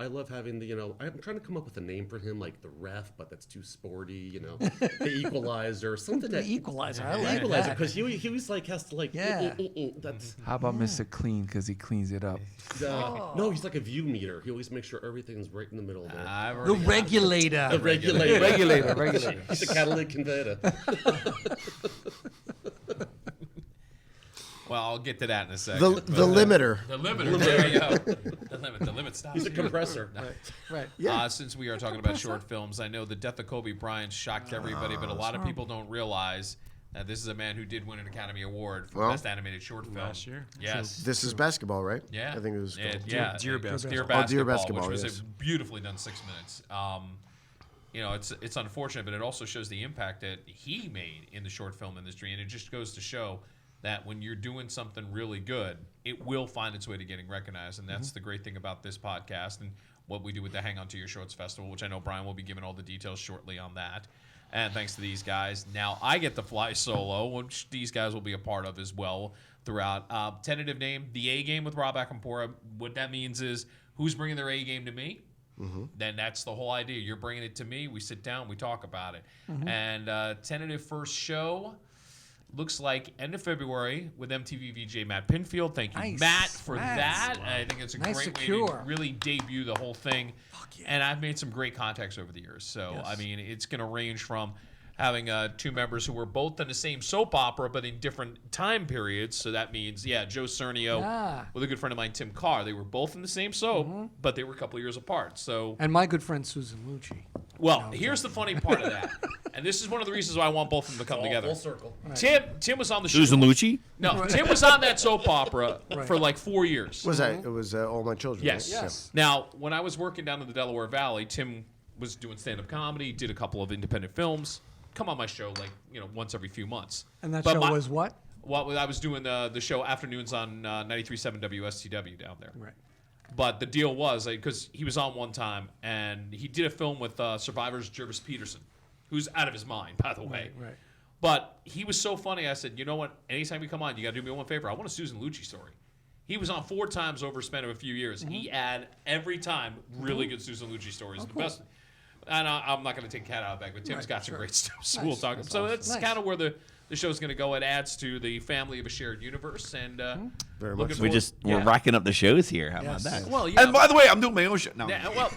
I love having I'm trying to come up with a name for him, like the Ref, but that's too sporty. The Equalizer, something The that Equalizer. I the like Equalizer, that. because he always like has to like. Yeah. That's How about Mr. Clean because he cleans it up? no, he's like a view meter. He always makes sure everything's right in the middle there. I've The already regulator. The regulator. Regulator. He's a catalytic converter. Well, I'll get to that in a second. The but, limiter. the limiter. There you go. The limit stops. He's a here. compressor. Right. Since we are talking about short films, I know the death of Kobe Bryant shocked everybody, but a lot of people don't realize that this is a man who did win an Academy Award for Well, Best Animated Short Film last year. Yes. This is basketball, right? Yeah. I think it was. Yeah. Dear Basketball. Dear Oh, Basketball, Dear Basketball, which was yes. a beautifully done 6 minutes. It's unfortunate, but it also shows the impact that he made in the short film industry, and it just goes to show that when you're doing something really good, it will find its way to getting recognized, and that's the great thing about this podcast and what we do with the Hang On to Your Shorts Festival, which I know Brian will be giving all the details shortly on that. And thanks to these guys, now I get to fly solo, which these guys will be a part of as well throughout. Tentative name, the A Game with Rob Acampora. What that means is who's bringing their A game to me? Then that's the whole idea. You're bringing it to me. We sit down. We talk about it. And tentative first show looks like end of February with MTV VJ Matt Pinfield. Thank you, Nice. Matt, for Nice. that. I think it's a Nice great way secure. to really debut the whole thing. And I've made some great contacts over the years. So, I mean, it's going to range from having two members who were both in the same soap opera but in different time periods. So that means, Joe Cernio Ah. with a good friend of mine, Tim Carr. They were both in the same soap, but they were a couple of years apart. So, And my good friend Susan Lucci. well, here's the funny part of that. And this is one of the reasons why I want both of them to come together. Full circle. Tim was on the show. Susan Lucci. No, Tim was on that soap opera Right. for like 4 years. Was that? It was All My Children. Yes. right? Yes. Now, when I was working down in the Delaware Valley, Tim was doing stand-up comedy, did a couple of independent films, come on my show once every few months. And that But show my- was what? Well, I was doing the show afternoons on 93.7 WSTW down there. Right. But the deal was, because he was on one time, and he did a film with Survivor's Jervis Peterson, who's out of his mind, by the way. Right. But he was so funny, I said, you know what, anytime you come on, you got to do me one favor. I want a Susan Lucci story. He was on 4 times over a span of a few years. He had, every time, really good Susan Lucci stories. The best. And I'm not going to take cat out of the bag, but Tim's got some great stuff, so we'll talk. So that's Nice. kind of where the the show's going to go. It adds to the family of a shared universe, and Very looking much so. forward- We're rocking up the shows here. How Yes. about that? Well, yeah. And by the way, I'm doing my own show. No. Yeah, well,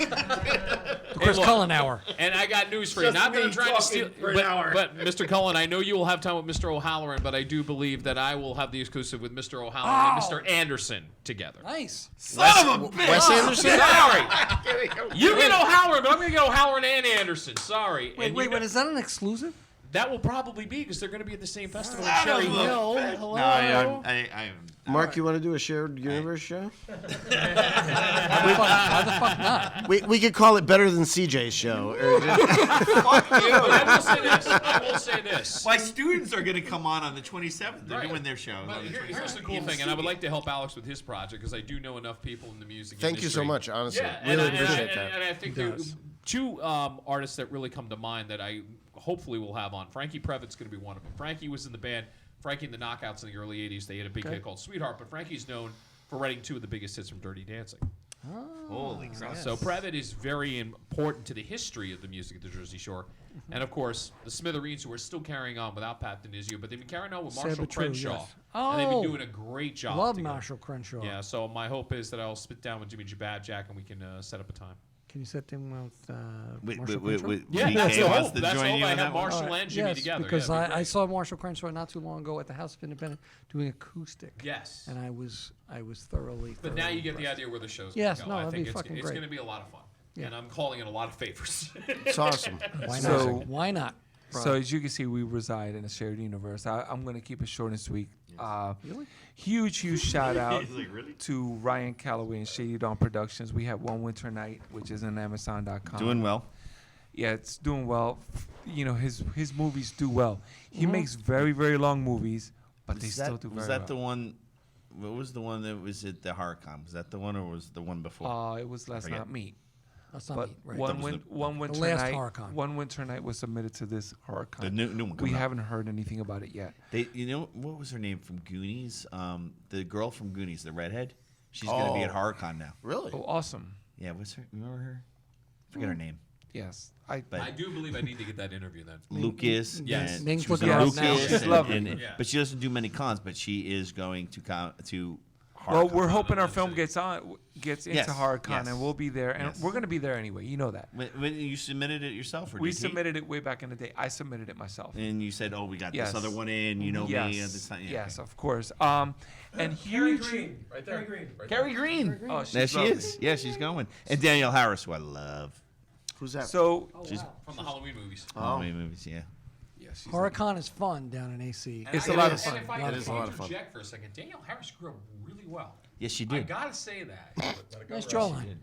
Chris Cullen hour. and I got news for you. Not that I'm trying to steal, but Mr. Cullen, I know you will have time with Mr. O'Halloran, but I do believe that I will have the exclusive with Mr. O'Halloran and Mr. Anderson together. Nice. Son of a bitch! Wes Anderson? Sorry. You get O'Halloran, but I'm going to get O'Halloran and Anderson. Sorry. Wait, And wait, you wait. know- Is that an exclusive? That will probably be because they're going to be at the same festival in Son Cherry of a Hill. bitch. Hello. No, I'm Mark, you want to do a shared universe show? Why the fuck not? We could call it better than CJ's show. I will say this. My students are going to come on the 27th. They're doing their show. But on the here's the 27th. cool thing, and I would like to help Alex with his project because I do know enough people in the music Thank you so industry. much, honestly. Yeah, Really and, appreciate and, that. and I think there are two artists that really come to mind that I hopefully will have on. Frankie Previtt's going to be one of them. Frankie was in the band Frankie and the Knockouts in the early 80s. They had a big hit called Sweetheart, but Frankie's known for writing two of the biggest hits from Dirty Dancing. Holy crap. So Previtt is very important to the history of the music of the Jersey Shore. And, of course, the Smithereens, who are still carrying on without Pat Denizio, but they've been carrying on with Sad Marshall but true, Crenshaw. yes. And they've been Oh. doing a great job Love together. Marshall Crenshaw. Yeah, so my hope is that I'll sit down with Jimmy Jabadjack and we can set up a time. Can you set them with Wait, Marshall wait, Crenshaw? wait. Yeah, DK that's the wants hope. to That's the join hope. you I on have that one? Marshall and Jimmy Yes, together. because Yeah, it'd be I great. saw Marshall Crenshaw not too long ago at the House of Independence doing acoustic. Yes. And I was thoroughly. But now you get the impressed. idea where the show's Yes, going to go. no, I that'd think be fucking it's great. going to be a lot of fun. Yeah. And I'm calling in a lot of favors. It's awesome. Why not? So- Why not? So as you can see, we reside in a shared universe. I'm going to keep it short and sweet. Really? Huge shout out He's like, really? to Ryan Calloway and Shady Dawn Productions. We have One Winter Night, which is on Amazon.com. Doing well. Yeah, it's doing well. You know, his movies do well. He makes very, very long movies, but they still do very Was that well. the one? What was the one that was at the HorrorCon? Was that the one, or was the one before? It was Let's forget. Not Meet. That's not But me. Right. one winter last night. HorrorCon. One winter night was submitted to this HorrorCon. The new one. We coming out. haven't heard anything about it yet. They, you know, what was her name from Goonies? The girl from Goonies, the redhead. She's gonna be at HorrorCon now. Really? Oh, awesome! Yeah, what's her? Remember her? Forget her name. Yes, But I do believe I need to get that interview then. Lucas. Yes. and Ming's she was looking on it up now. Lucas She's and- lovely. and- Yeah. But she doesn't do many cons. But she is going to Well, HorrorCon. we're hoping our film gets into Yes, HorrorCon, yes. and we'll be there, and Yes. we're going to be there anyway. You know that. When you submitted it yourself, or We did he? submitted it way back in the day. I submitted it myself. And you said, "Oh, we got Yes. this other one in." You know yes, me at this time. Yeah, yes, okay. of course. And Carrie huge. Green. Right there. Carrie Green. Carrie Green. Oh, she's There she lovely. is. Yeah, she's going. And Danielle Harris, who I love. Who's that? So She's From the Halloween movies. all my movies. Yeah. Yeah, she's HorrorCon is fun down in AC. it's And a lot I- of fun. And if I Lot could of fun. interject for a second, Danielle Harris grew up really well. Yes, she I did. gotta say that. Nice jawline.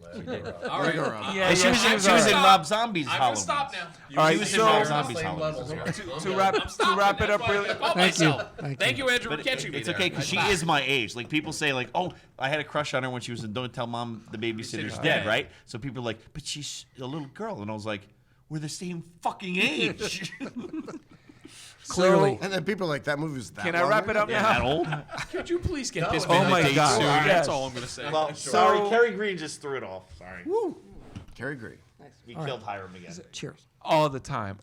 All right. Yeah, And she was, yeah, she was in Stop. Rob Zombie's I'm gonna Halloween. stop now. All right, She was in so Rob Zombie's Halloween. to wrap it up really. Thank you. Thank you, Andrew, for But catching me it's there. okay because she Stop. is my age. Like people say, like, "Oh, I had a crush on her when she was in Don't Tell Mom the Babysitter's Babysitter's Dead," Dead. right? So people are like, "But she's a little girl," and I was like, "We're the same fucking age." Clearly. And then people are like, that movie was that Can I long wrap it ago?" up Yeah, now? that old? Could you please get this Oh man my a date God. soon? Yes. That's all I'm gonna say. Well, sorry, Carrie Green just threw it off. Sorry, Carrie Green. we killed Hiram again. Cheers. All the time.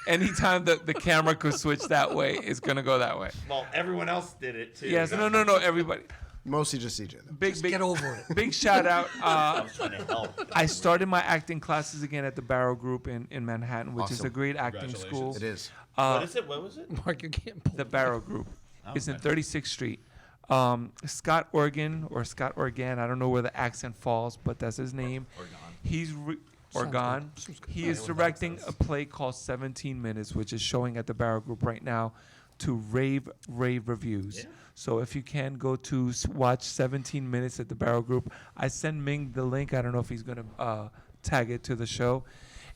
Anytime the camera could switch that way, it's gonna go that way. Well, everyone else did it too. Yes, no, everybody. Mostly just CJ, though. Big Get over it. big shout out. I was trying to help. I started my acting classes again at the Barrow Group in Manhattan, which is a Awesome. great acting school. It is. What is it? What was it? Mark, you're getting pulled. The Barrow Group. It's in 36th Street. Scott Organ or Scott Organ, I don't know where the accent falls, but that's his name. He's Organ. He is directing a play called 17 Minutes, which is showing at the Barrow Group right now to rave reviews. So if you can go to watch 17 Minutes at the Barrow Group, I send Ming the link. I don't know if he's going to tag it to the show.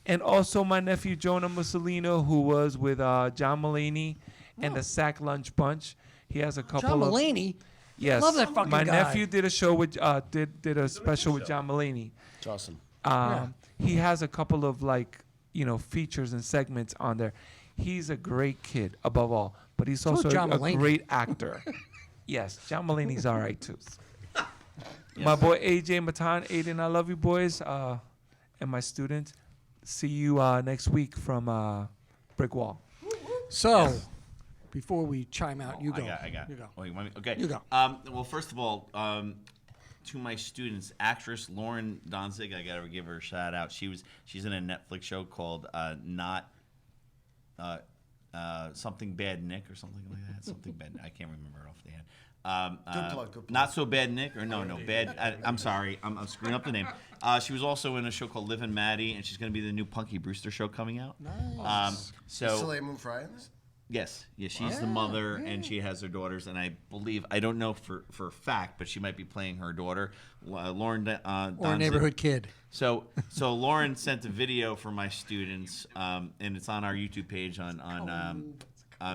And also my nephew Jonah Mussolino, who was with John Mulaney and the Sack Lunch Bunch. He has a couple John of Mulaney. yes. Love that fucking my guy. nephew did a show with did a special with John Mulaney. It's awesome. He has a couple of features and segments on there. He's a great kid above all, but he's So is also John a Mulaney. great actor. Yes, John Mulaney's all right too. My boy AJ Matan, Aiden, I love you boys, and my student. See you next week from Brick Wall. So, before we chime out, you go. I got. You go. Oh, you want me? Okay. You go. Well, first of all, to my students, actress Lauren Donzig, I gotta give her a shout out. She's in a Netflix show called Not Something Bad Nick or something like that. Something bad. I can't remember it off the head. Good plug. Not So Bad Nick, or no, bad. I'm sorry, I'm screwing up the name. She was also in a show called Liv and Maddie, and she's going to be the new Punky Brewster show coming out. Nice. So Moon Fry in this? yes, she's the mother, and she has her daughters, and I believe, I don't know for a fact, but she might be playing her daughter, Lauren. Or a Donzig. neighborhood kid. So Lauren sent a video for my students, and it's on our YouTube page on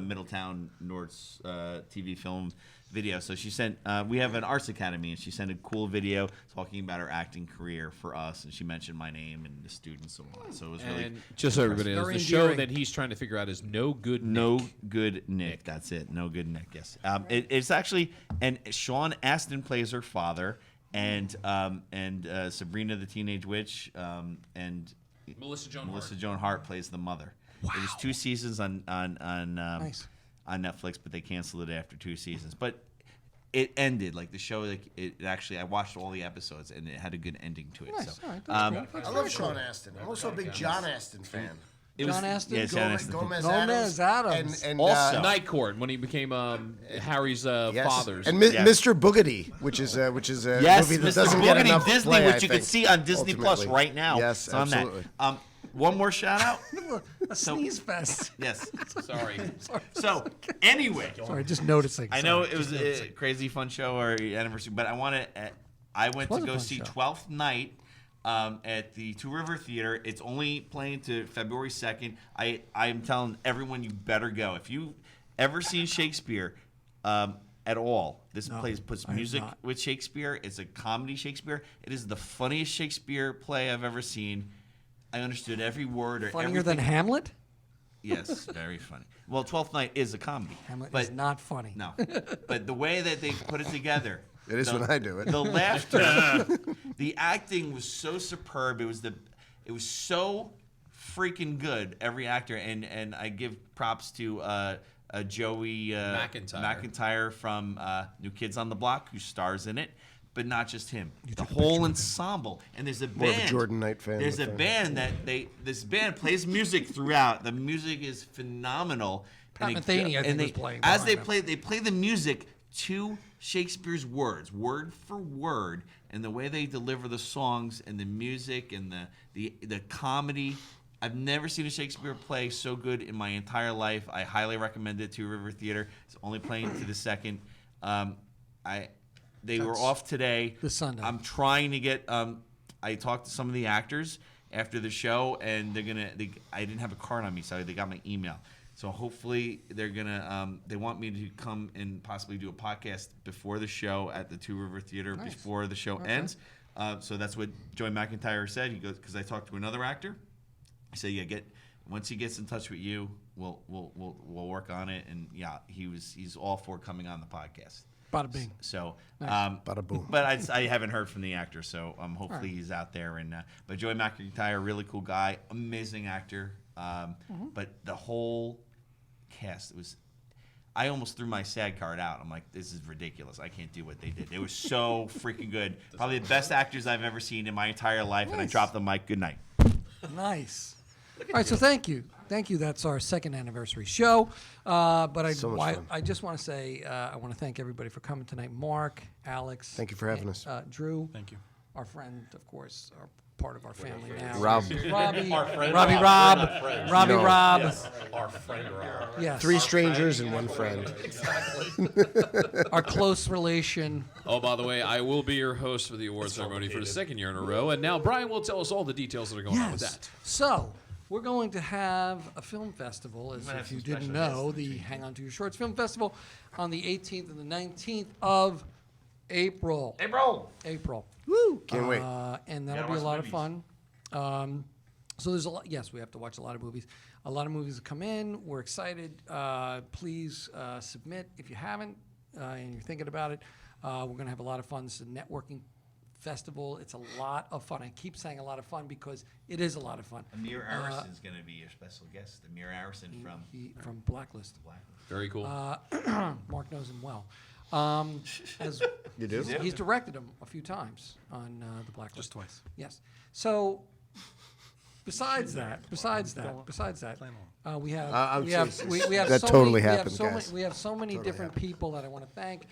Middletown North's TV film video. So she sent, we have an arts academy, and she sent a cool video talking about her acting career for us, and she mentioned my name and the students and all that. So it was really And just so everybody knows, Very the show endearing. that he's trying to figure out is No Good Nick. No Good Nick. That's it. No Good Nick. Yes. It's actually, and Sean Astin plays her father, and Sabrina the Teenage Witch, and Melissa Joan Hart plays the mother. Wow. It was 2 seasons on Nice. on Netflix, but they canceled it after 2 seasons. But it ended like the show. Like it actually, I watched all the episodes, and it had a good ending to it. Nice. So, All right. That's great. I love Sean Astin. I'm also a big John Astin fan. it was, John Astin? Yes, John Astin. Gomez Adams. And Also- Night Court, when he became Harry's yes. father's. And Yes. Mr. Boogedy, which is a Yes, movie that Mr. doesn't get Boogedy enough Disney, play, which I you can think, see on Disney Plus ultimately. right now. Yes, It's on that. absolutely. One more shout out. A sneeze fest. Yes. Sorry. So anyway, Sorry, just noticing. I know it was a crazy fun show or anniversary, but I went was to a go fun see show. 12th Night at the Two River Theater. It's only playing to February 2nd. I'm telling everyone, you better go. If you ever seen Shakespeare at all, this place puts I have music not. with Shakespeare. It's a comedy Shakespeare. It is the funniest Shakespeare play I've ever seen. I understood every word or Funnier everything. than Hamlet? Yes, very funny. Well, 12th Night is a comedy. Hamlet but is not funny. no, but the way that they put it together. It is when I do it. The laughter, the acting was so superb. It was so freaking good. Every actor, and I give props to Joey McIntyre from New Kids on the Block, who stars in it. But not just him. The whole ensemble. And there's a More of a band. Jordan Knight fan There's a than- band that this band plays music throughout. The music is phenomenal. Pat And Metheny, I think, and was playing as behind they play the music to Shakespeare's words, word for word, and the way they deliver the songs and the music and the comedy. I've never seen a Shakespeare play so good in my entire life. I highly recommend it to River Theater. It's only playing to the 2nd. They were off today. This Sunday. I'm trying to get. I talked to some of the actors after the show, and I didn't have a card on me, so they got my email. So hopefully they're gonna. They want me to come and possibly do a podcast before the show at the Two River Theater before the show ends. So that's what Joey McIntyre said. He goes, because I talked to another actor. I said, yeah, once he gets in touch with you, we'll work on it. And yeah, he's all for coming on the podcast. Bada bing. So, Bada boom. but I haven't heard from the actor, so hopefully he's out there. And but Joey McIntyre, really cool guy, amazing actor. But the whole cast, I almost threw my SAG card out. I'm like, this is ridiculous. I can't do what they did. It was so freaking good. Probably the best actors I've ever seen in my entire life. And I dropped the mic. Good night. Nice. All right, so thank you. Thank you. That's our 2nd anniversary show. But So much fun. I just want to say I want to thank everybody for coming tonight. Mark, Alex. Thank you for having us. Drew. Thank you. Our friend, of course, our part of our family now. Rob. Robbie. Our friend Robbie Rob. Rob. We're not friends. Robbie No. Rob. Our friend Rob. Yes. 3 strangers and 1 friend. Our close relation. Oh, by the way, I will be your host for the award ceremony for the 2nd year in a row. And now Brian will tell us all the details that are going on with that. So, we're going to have a film festival, as might have if you some didn't special know, the Hang On to Your Shorts Film Festival on the 18th and the 19th of April. April. Woo! Can't wait. And that'll be a lot of fun. So there's a lot. Yes, we have to watch a lot of movies. A lot of movies come in. We're excited. Please submit if you haven't and you're thinking about it. We're going to have a lot of fun. It's a networking festival. It's a lot of fun. I keep saying a lot of fun because it is a lot of fun. Amir Arison's going to be your special guest. Amir Arison From Blacklist. Very cool. Mark knows him well. As You do? He's directed him a few times on the Blacklist. Just twice. Yes. So, besides that, we have I'm we have serious. we have That so totally many, happened, guys. we have so many different happened. people that I want to thank.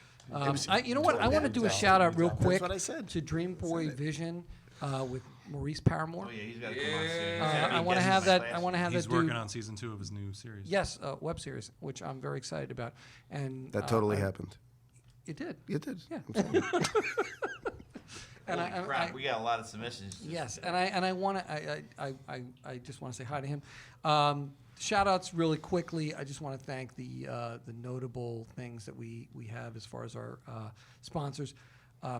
You know what? I want to do a shout out real quick what I said. to Dream Boy Vision with Maurice Paramore. Oh yeah, he's got to come on soon. I want to have that. I want to have He's that working dude. on season 2 of his new series. Yes, web series, which I'm very excited about. And That totally happened. It did. It did. Yeah. Holy And crap, we got a lot of submissions. Yes, and I want to. I just want to say hi to him. Shout outs really quickly. I just want to thank the notable things that we have as far as our sponsors: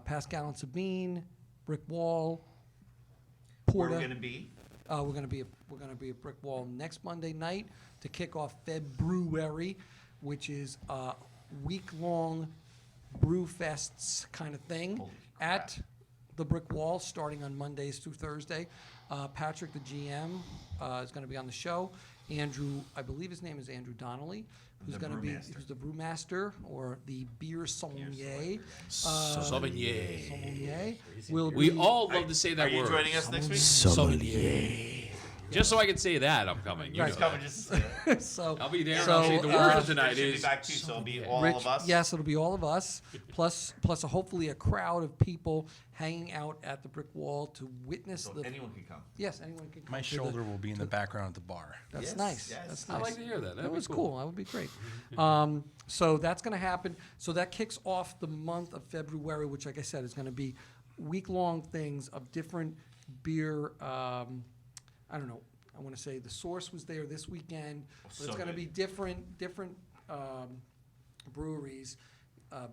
Pascal and Sabine, Brick Wall, Where Porta. we're going to be. We're gonna be a Brick Wall next Monday night to kick off February, which is a week-long brew fests kind of thing Holy at the Brick Wall, starting on Mondays through Thursday. Patrick, the GM, is going to be on the show. Andrew, I believe his name is Andrew Donnelly, who's going to be who's the brewmaster or the beer sommelier. Sommelier. Will We be- all love to say that Are you word. joining us next week? Sommelier. Just so I can say that, I'm coming. You Right. know Coming that. just so I'll be there. So, I'll say the word of the night Rich will be is. back too, so it'll be all Rich, of us. yes, it'll be all of us, plus hopefully a crowd of people hanging out at the Brick Wall to witness So the. anyone can come. Yes, anyone can come. My to the- shoulder will be in the background at the bar. That's Yes, nice. yes. That's I nice. like to hear that. That'd That be was cool. cool. That would be great. So that's going to happen. So that kicks off the month of February, which, like I said, is going to be week-long things of different beer. I don't know. I want to say the Source was there this weekend, but So it's going to good. be different breweries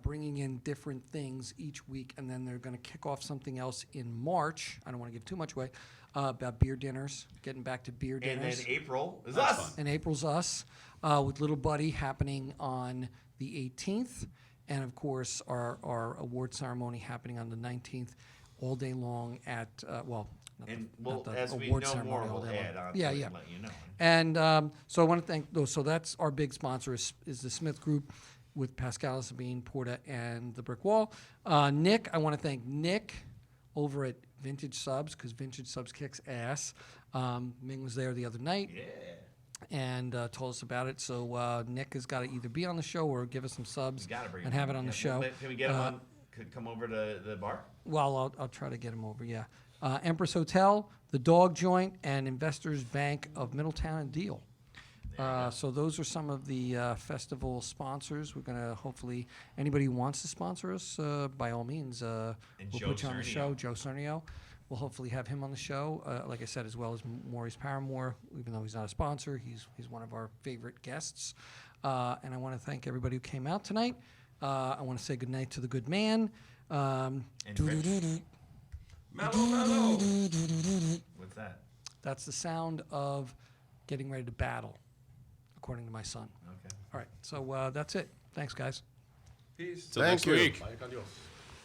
bringing in different things each week, and then they're going to kick off something else in March. I don't want to give too much away about beer dinners, getting back to beer And dinners. then April is That's us. And April's Us with Little Buddy happening on the 18th. And of course, our award ceremony happening on the 19th, all day long at, not And the, not the as we award know ceremony more, all we'll day long. add on Yeah, to it yeah. and let you know. And so I want to thank those. So that's our big sponsor is the Smith Group with Pascal, Sabine, Porta, and the Brick Wall. Nick, I want to thank Nick over at Vintage Subs because Vintage Subs kicks ass. Ming was there the other night. Yeah. And told us about it. So Nick has got to either be on the show or give us some subs We gotta bring and him have it on. on the Yeah, show. Can we get him on? Could come over to the bar? Well, I'll try to get him over. Yeah, Empress Hotel, the Dog Joint, and Investors Bank of Middletown and Deal. So those are some of the festival sponsors. We're gonna hopefully anybody who wants to sponsor us, by all means, we'll Joe put you on the show. Cernio. Joe Cernio. We'll hopefully have him on the show, like I said, as well as Maurice Paramore. Even though he's not a sponsor, he's one of our favorite guests. And I want to thank everybody who came out tonight. I want to say good night to the good man. And Mellow, mellow. What's that? That's the sound of getting ready to battle, according to my son. Okay. All right, so that's it. Thanks, guys. Peace. Till Thank next you. week. Adios.